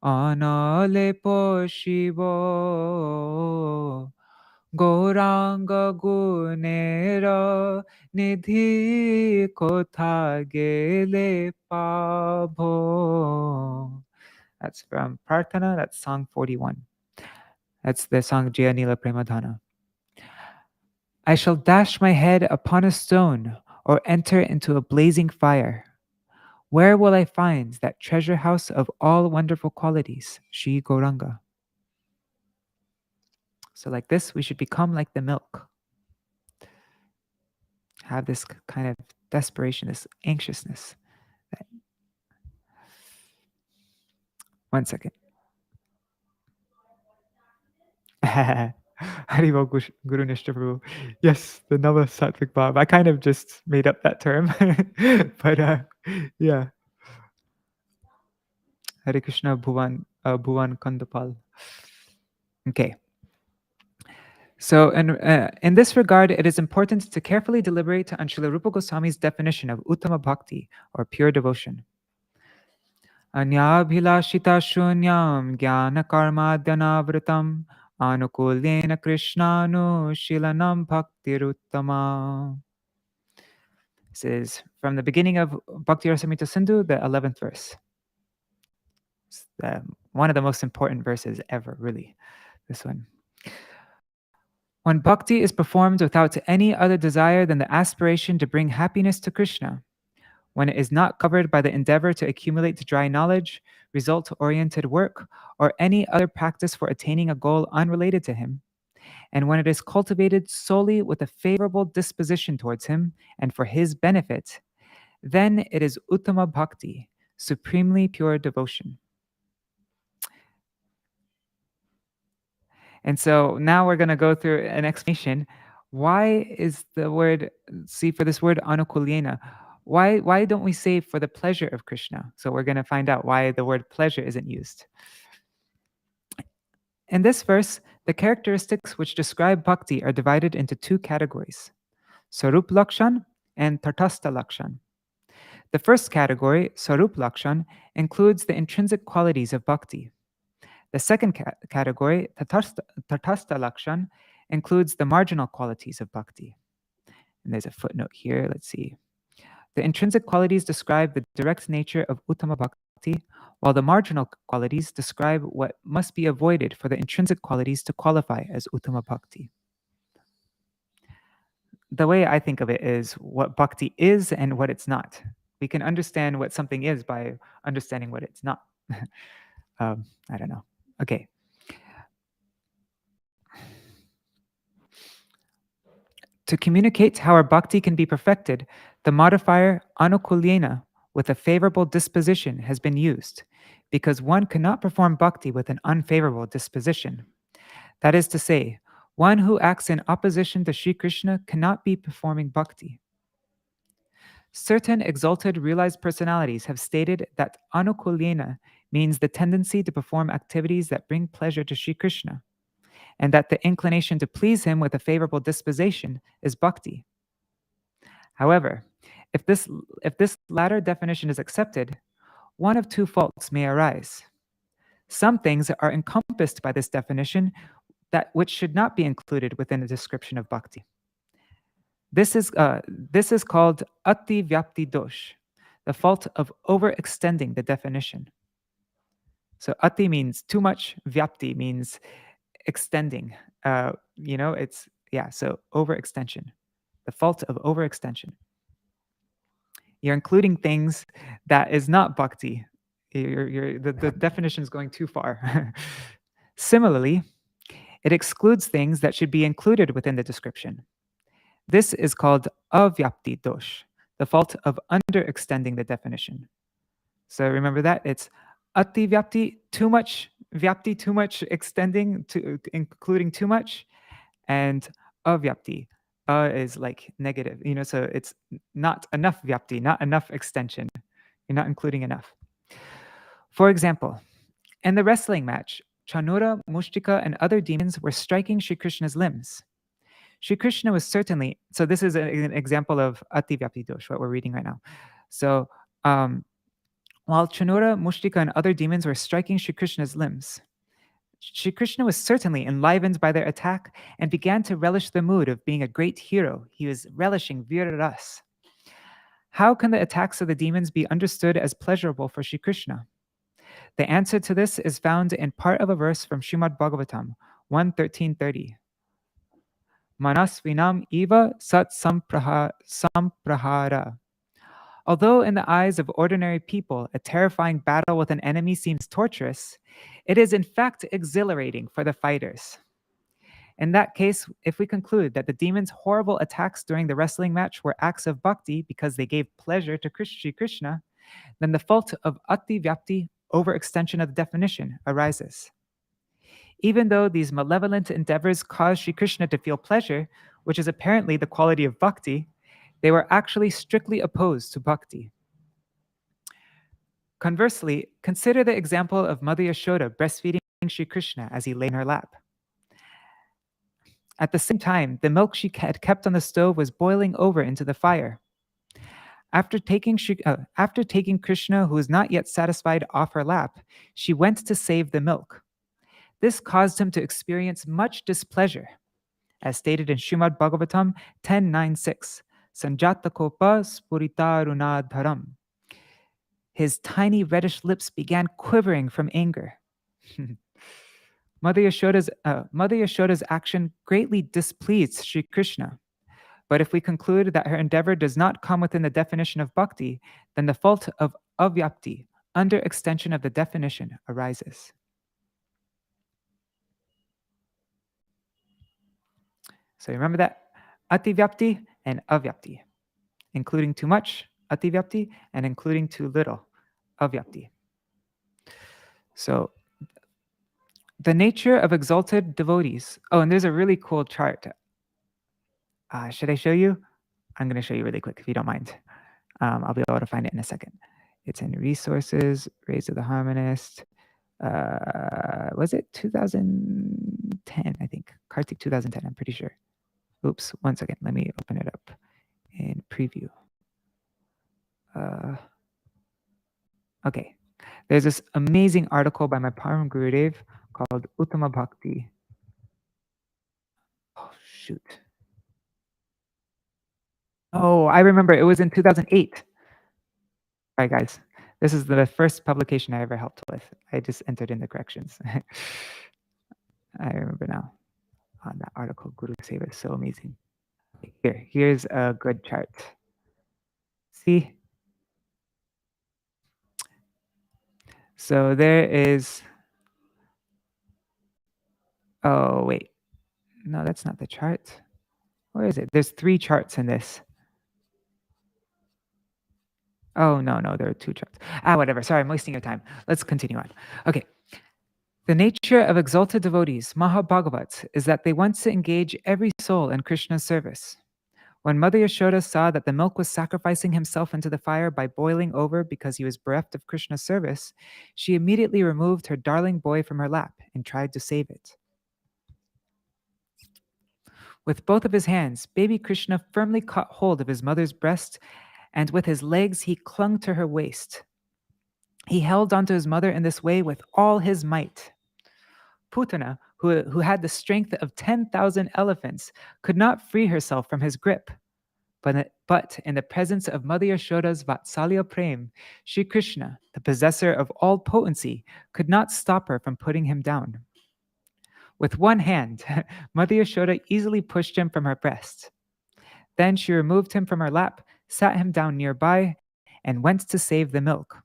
anale poshibo Gauranga gunera nidhi kotha gele pabho. That's from Prarthana, that's song 41. That's the song Jaya Nila Premadhana. I shall dash my head upon a stone or enter into a blazing fire. Where will I find that treasure house of all wonderful qualities, Sri Gauranga? So like this, we should become like the milk. Have this kind of desperation, this anxiousness. One second. Haribo Guru Nishta Prabhu. Yes, the Nava Sattvic Bhav. I kind of just made up that term. But yeah. Hare Krishna Bhuvan Kandapal. Okay. So in this regard, it is important to carefully deliberate on Srila Rupa Goswami's definition of Uttama Bhakti, or pure devotion. Anyabhilashita shunyam jnana karmadyanavritam anukulena krishnanu shilanam bhaktiruttama. This is from the beginning of Bhakti Rasamrita Sindhu, the 11th verse. It's one of the most important verses ever, really, this one. When bhakti is performed without any other desire than the aspiration to bring happiness to Krishna, when it is not covered by the endeavor to accumulate dry knowledge, result-oriented work, or any other practice for attaining a goal unrelated to him, and when it is cultivated solely with a favorable disposition towards him and for his benefit, then it is Uttama Bhakti, supremely pure devotion. And so now we're going to go through an explanation. Why is the word, see, for this word anukulyena, why don't we say for the pleasure of Krishna? So we're going to find out why the word pleasure isn't used. In this verse, the characteristics which describe bhakti are divided into two categories, Sarup Lakshan and Tatastha Lakshan. The first category, Sarup Lakshan, includes the intrinsic qualities of bhakti. The second category, Tatastha Lakshan, includes the marginal qualities of bhakti. And there's a footnote here. Let's see. The intrinsic qualities describe the direct nature of Uttama Bhakti, while the marginal qualities describe what must be avoided for the intrinsic qualities to qualify as Uttama Bhakti. The way I think of it is what bhakti is and what it's not. We can understand what something is by understanding what it's not. I don't know. Okay. To communicate how our bhakti can be perfected, the modifier anukulyena, with a favorable disposition, has been used, because one cannot perform bhakti with an unfavorable disposition. That is to say, one who acts in opposition to Sri Krishna cannot be performing bhakti. Certain exalted realized personalities have stated that anukulyena means the tendency to perform activities that bring pleasure to Sri Krishna, and that the inclination to please him with a favorable disposition is bhakti. However, if this latter definition is accepted, one of two faults may arise. Some things are encompassed by this definition which should not be included within the description of bhakti. This is called ati vyapti dosh, the fault of overextending the definition. So ati means too much, vyapti means extending. So overextension, the fault of overextension. You're including things that is not bhakti. The definition is going too far. Similarly, it excludes things that should be included within the description. This is called avyapti dosh, the fault of underextending the definition. So remember that it's ati vyapti, too much vyapti, too much extending, including too much, and avyapti. Is like negative, so it's not enough vyapti, not enough extension. You're not including enough. For example, in the wrestling match, Chanura, Mushtika, and other demons were striking Sri Krishna's limbs. Sri Krishna was certainly, so this is an example of ati vyapti dosh, what we're reading right now. So while Chanura, Mushtika, and other demons were striking Sri Krishna's limbs, Sri Krishna was certainly enlivened by their attack and began to relish the mood of being a great hero. He was relishing viraras. How can the attacks of the demons be understood as pleasurable for Sri Krishna? The answer to this is found in part of a verse from Srimad Bhagavatam 1:13-30. Manasvinam eva sat samprahara. Although in the eyes of ordinary people, a terrifying battle with an enemy seems torturous, it is in fact exhilarating for the fighters. In that case, if we conclude that the demon's horrible attacks during the wrestling match were acts of bhakti because they gave pleasure to Shri Krishna, then the fault of ati-vyapti, overextension of the definition, arises. Even though these malevolent endeavors caused Shri Krishna to feel pleasure, which is apparently the quality of bhakti, they were actually strictly opposed to bhakti. Conversely, consider the example of Mother Yashoda breastfeeding Shri Krishna as he lay in her lap. At the same time, the milk she had kept on the stove was boiling over into the fire. After taking Krishna, who was not yet satisfied, off her lap, she went to save the milk. This caused him to experience much displeasure. As stated in Srimad Bhagavatam 10.9.6, Sanjata Kopa Spuritarunadharam. His tiny reddish lips began quivering from anger. Mother Yashoda's action greatly displeased Sri Krishna. But if we conclude that her endeavor does not come within the definition of bhakti, then the fault of avyapti, under extension of the definition, arises. So remember that ati-vyapti and avyapti, including too much, ati-vyapti, and including too little, avyapti. So the nature of exalted devotees. Oh, and there's a really cool chart. Should I show you? I'm going to show you really quick if you don't mind. I'll be able to find it in a second. It's in resources, Rays of the Harmonist. Was it 2010? I think Kartik 2010. I'm pretty sure. Oops, one second. Let me open it up in preview. Okay, there's this amazing article by my Param Gurudev called Uttama Bhakti. Oh, shoot. Oh, I remember. It was in 2008. All right, guys. This is the first publication I ever helped with. I just entered in the corrections. I remember now. On that article, Guru Seva is so amazing. Here's a good chart. See? So there is... Oh, wait. No, that's not the chart. Where is it? There's 3 charts in this. Oh, no, there are 2 charts. Whatever. Sorry, I'm wasting your time. Let's continue on. Okay. The nature of exalted devotees, Mahabhagavats, is that they want to engage every soul in Krishna's service. When Mother Yashoda saw that the milk was sacrificing himself into the fire by boiling over because he was bereft of Krishna's service, she immediately removed her darling boy from her lap and tried to save it. With both of his hands, baby Krishna firmly caught hold of his mother's breast, and with his legs he clung to her waist. He held onto his mother in this way with all his might. Putana, who had the strength of 10,000 elephants, could not free herself from his grip. But in the presence of Mother Yashoda's Vatsalya Prem, Shri Krishna, the possessor of all potency, could not stop her from putting him down. With one hand, Mother Yashoda easily pushed him from her breast. Then she removed him from her lap, sat him down nearby, and went to save the milk.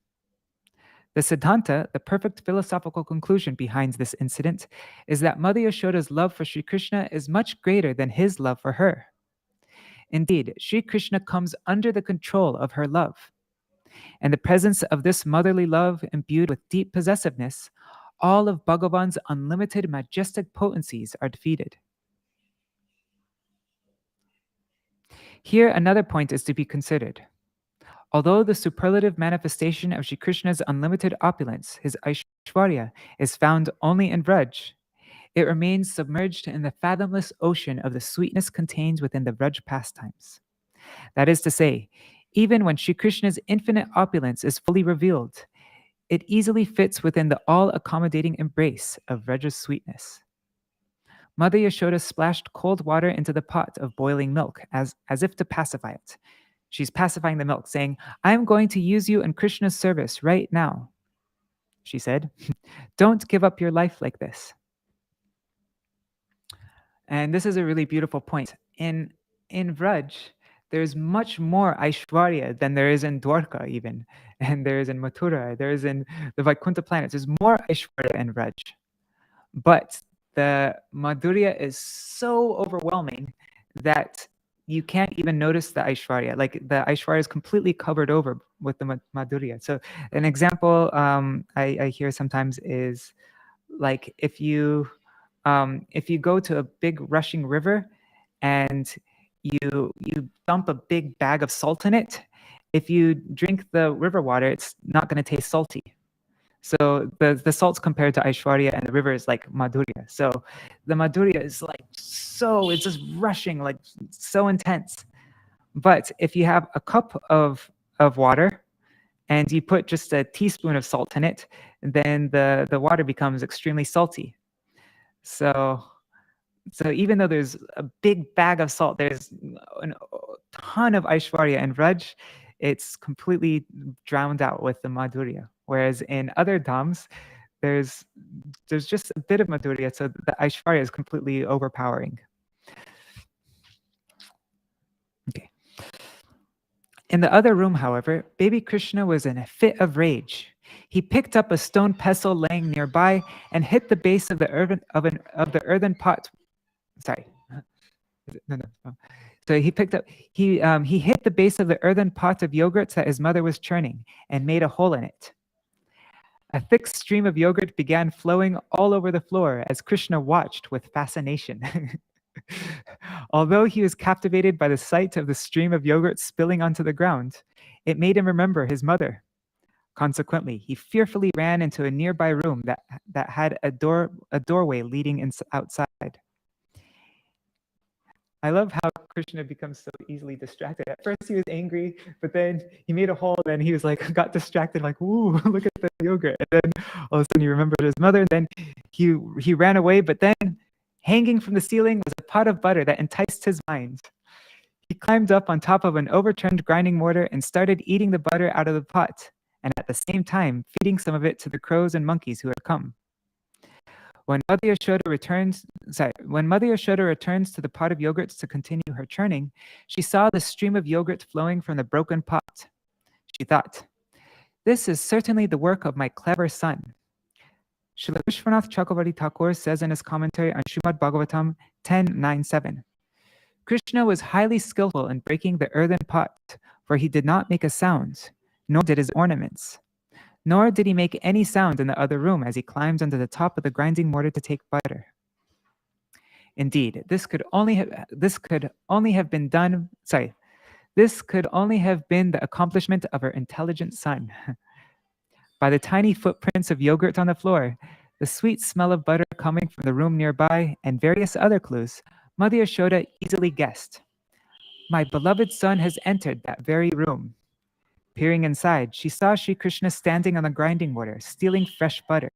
The Siddhanta, the perfect philosophical conclusion behind this incident, is that Mother Yashoda's love for Shri Krishna is much greater than his love for her. Indeed, Shri Krishna comes under the control of her love. In the presence of this motherly love imbued with deep possessiveness, all of Bhagavan's unlimited majestic potencies are defeated. Here, another point is to be considered. Although the superlative manifestation of Shri Krishna's unlimited opulence, his Aishwarya, is found only in Vraj, it remains submerged in the fathomless ocean of the sweetness contained within the Vraj pastimes. That is to say, even when Shri Krishna's infinite opulence is fully revealed, it easily fits within the all-accommodating embrace of Vraja's sweetness. Mother Yashoda splashed cold water into the pot of boiling milk as if to pacify it. She's pacifying the milk, saying, "I'm going to use you in Krishna's service right now." She said, "Don't give up your life like this." And this is a really beautiful point. In Vraj, there's much more Aishwarya than there is in Dwarka even. And there is in Mathura, there is in the Vaikuntha planets. There's more Aishwarya in Vraj. But the Madhurya is so overwhelming that you can't even notice the Aishwarya. Like the Aishwarya is completely covered over with the Madhurya. So an example I hear sometimes is like if you go to a big rushing river and you dump a big bag of salt in it, if you drink the river water, it's not going to taste salty. So the salt's compared to Aishwarya, and the river is like Madhurya. So the Madhurya is like it's just rushing, like so intense. But if you have a cup of water and you put just a teaspoon of salt in it, then the water becomes extremely salty. So even though there's a big bag of salt, there's a ton of Aishwarya and Vraj, it's completely drowned out with the Madhurya. Whereas in other dhams, there's just a bit of Madhurya, so the Aishwarya is completely overpowering. Okay. In the other room, however, baby Krishna was in a fit of rage. He picked up a stone pestle laying nearby and hit the base of the earthen pot. Sorry. No. So he hit the base of the earthen pot of yogurt that his mother was churning and made a hole in it. A thick stream of yogurt began flowing all over the floor as Krishna watched with fascination. Although he was captivated by the sight of the stream of yogurt spilling onto the ground, it made him remember his mother. Consequently, he fearfully ran into a nearby room that had a doorway leading outside. I love how Krishna becomes so easily distracted. At first he was angry, but then he made a hole, and he was like, got distracted, like, ooh, look at the yogurt. And then all of a sudden he remembered his mother, and then he ran away, but then hanging from the ceiling was a pot of butter that enticed his mind. He climbed up on top of an overturned grinding mortar and started eating the butter out of the pot, and at the same time feeding some of it to the crows and monkeys who had come. When Mother Yashoda returns to the pot of yogurt to continue her churning, she saw the stream of yogurt flowing from the broken pot. She thought, "This is certainly the work of my clever son." Śrīla Vishwanath Chakravarti Thakur says in his commentary on Srimad Bhagavatam 10.9.7, Krishna was highly skillful in breaking the earthen pot, for he did not make a sound, nor did his ornaments. Nor did he make any sound in the other room as he climbed onto the top of the grinding mortar to take butter. Indeed, this could only have been the accomplishment of her intelligent son. By the tiny footprints of yogurt on the floor, the sweet smell of butter coming from the room nearby, and various other clues, Mother Yashoda easily guessed. My beloved son has entered that very room. Peering inside, she saw Sri Krishna standing on the grinding mortar, stealing fresh butter.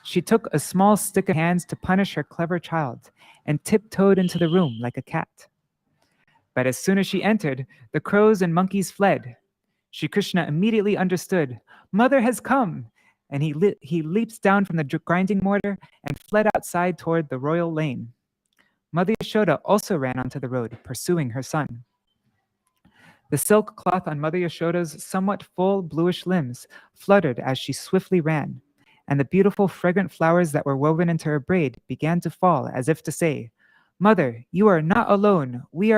She took a small stick of hands to punish her clever child and tiptoed into the room like a cat. But as soon as she entered, the crows and monkeys fled. Sri Krishna immediately understood, Mother has come, and he leaped down from the grinding mortar and fled outside toward the royal lane. Mother Yashoda also ran onto the road, pursuing her son. The silk cloth on Mother Yashoda's somewhat full bluish limbs fluttered as she swiftly ran, and the beautiful fragrant flowers that were woven into her braid began to fall as if to say, Mother, you are not alone. We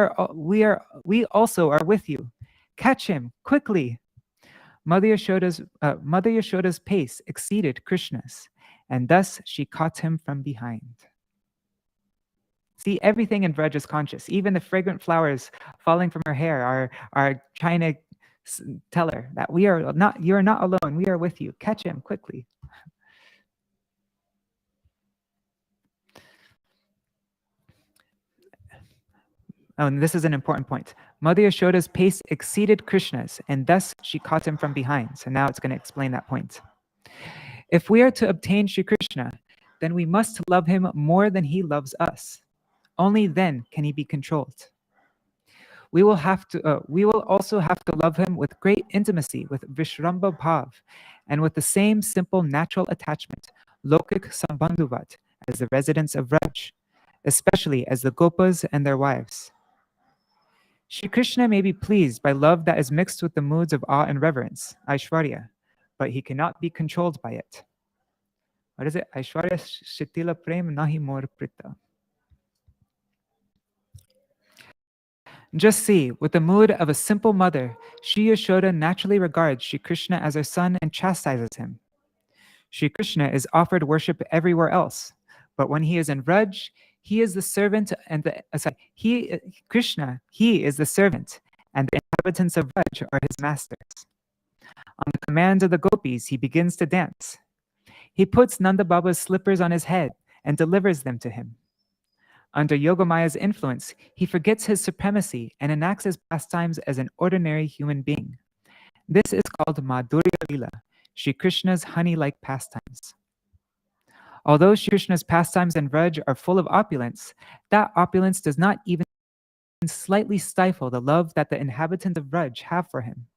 also are with you. Catch him, quickly. Mother Yashoda's pace exceeded Krishna's, and thus she caught him from behind. See, everything in Vraj is conscious. Even the fragrant flowers falling from her hair are trying to tell her that you are not alone. We are with you. Catch him quickly. Oh, and this is an important point. Mother Yashoda's pace exceeded Krishna's, and thus she caught him from behind. So now it's going to explain that point. If we are to obtain Sri Krishna, then we must love him more than he loves us. Only then can he be controlled. We will also have to love him with great intimacy, with Vishramba Bhav, and with the same simple natural attachment, Lokik Sambandhuvat, as the residents of Vraj, especially as the Gopas and their wives. Shri Krishna may be pleased by love that is mixed with the moods of awe and reverence, Aishwarya, but he cannot be controlled by it. what is it? Aishwarya Shitila Prem Nahi Mor Prita. Just see, with the mood of a simple mother, Shri Yashoda naturally regards Shri Krishna as her son and chastises him. Shri Krishna is offered worship everywhere else, but when he is in Vraj, he is the servant and Krishna, he is the servant, and the inhabitants of Vraj are his masters. On the command of the gopis, he begins to dance. He puts Nanda Baba's slippers on his head and delivers them to him. Under Yogamaya's influence, he forgets his supremacy and enacts his pastimes as an ordinary human being. This is called Madhurya Lila, Shri Krishna's honey-like pastimes. Although Shri Krishna's pastimes in Vraj are full of opulence, that opulence does not even slightly stifle the love that the inhabitants of Vraj have for him.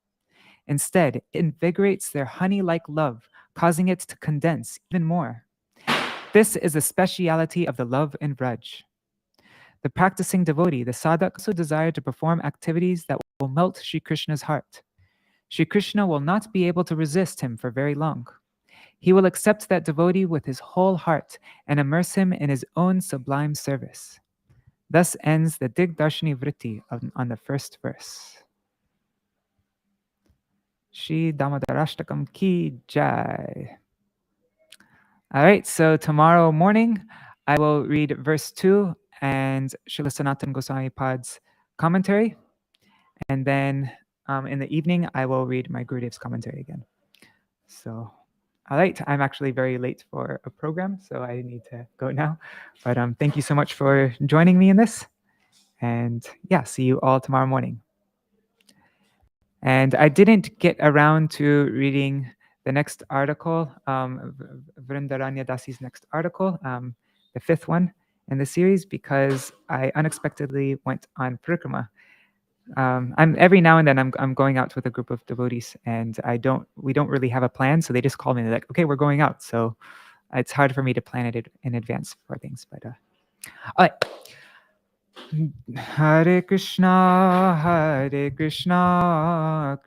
Instead, it invigorates their honey-like love, causing it to condense even more. This is a speciality of the love in Vraj. The practicing devotee, the sadhak, also desire to perform activities that will melt Shri Krishna's heart. Shri Krishna will not be able to resist him for very long. He will accept that devotee with his whole heart and immerse him in his own sublime service. Thus ends the Dig-darśinī-vṛtti on the first verse. Shri Dāmodarāṣṭakam ki jai. All right, so tomorrow morning I will read verse 2 and Śrīla Sanatana Goswami Pad's commentary. And then in the evening, I will read my Gurudev's commentary again. So, all right, I'm actually very late for a program, so I need to go now. But thank you so much for joining me in this. And yeah, see you all tomorrow morning. And I didn't get around to reading the next article, Vrindaranya Dasi's next article, the fifth one in the series, because I unexpectedly went on parikrama. I'm every now and then I'm going out with a group of devotees, and we don't really have a plan, so they just call me and they're like, okay, we're going out. So it's hard for me to plan it in advance for things, but all right. Hare Krishna, Krishna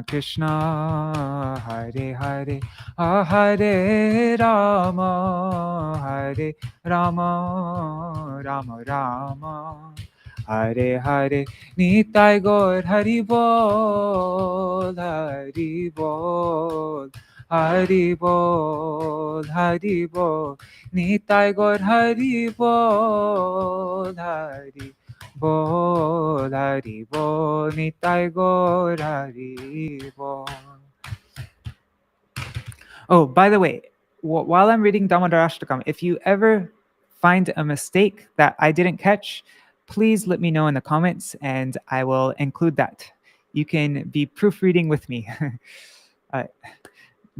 Krishna, Hare Hare, Hare Rama, Hare Rama, Rama Rama, Hare Hare, Nitai Gaur Hari Bol, Hari Bol, Hari Bol, Hari Bol, Nitai Gaur Hari Bol, Hari Bol, Hari Bol, Nitai Gaur Hari Bol. Oh, by the way, while I'm reading Dāmodarāṣṭakam, if you ever find a mistake that I didn't catch, please let me know in the comments and I will include that. You can be proofreading with me.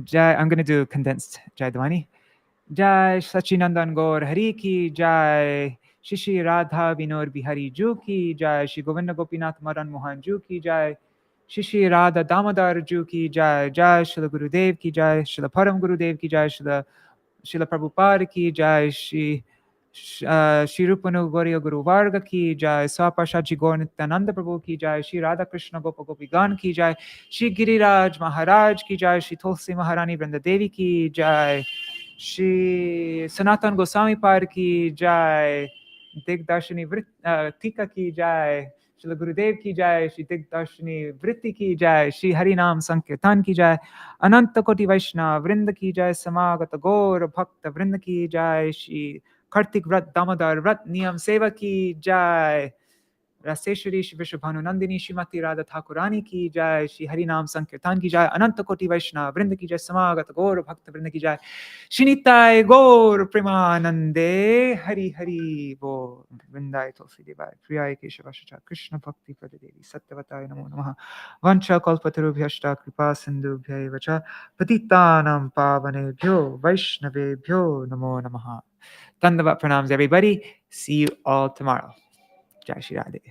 Jai, I'm going to do condensed Jai Dwani. Jai Sachinandan Gaur Hari Ki Jai, Shishi Radha Vinod Bihari Ju Ki Jai, Shri Govinda Gopinath Madan Mohan Ju Ki Jai, Shishi Radha Damodar Ju Ki Jai, Jai Śrīla Gurudev Ki Jai, Śrīla Param Gurudev Ki Jai, Śrīla Prabhupada Ki Jai, Shri Rupanu Gauriya Guru Varga Ki Jai, Swapashaji Gaur Nityananda Prabhu Ki Jai, Shri Radha Krishna Gopa Gopigan Ki Jai, Shri Giriraj Maharaj Ki Jai, Shri Tulsi Maharani Vrinda Devi Ki Jai, Shri Sanatana Goswami Pad Ki Jai, Dig-darśinī-vṛtti Ki Jai, Śrīla Gurudev Ki Jai, Shri Dig-darśinī-vṛtti Ki Jai, Shri Harinam Sankirtan Ki Jai, Ananta Koti Vaishnava Vrinda Ki Jai, Samagata Gaur Bhakta Vrinda Ki Jai, Shri Kartik Vrat Damodar Vrat Niyam Seva Ki Jai, Raseshwari Shri Vrishabhanu Nandini Shrimati Radha Thakurani Ki Jai, Shri Harinam Sankirtan Ki Jai, Ananta Koti Vaishnava Vrinda Ki Jai, Samagata Gaur Bhakta Vrinda Ki Jai, Shinitai Gaur Premanande, Hari Hari Bo, Vrindai Tulsi Devai, Priyai Keshavashacha, Krishna Bhakti Pradadevi, Sattvatai Namo Namaha, Vancha Kalpatarubhyashta Kripa Sindhubhyai Vacha, Patitanam Pavanebhyo, Vaishnavebhyo Namo Namaha. Dandavat pranams, everybody. See you all tomorrow. Jai Shri Radhe.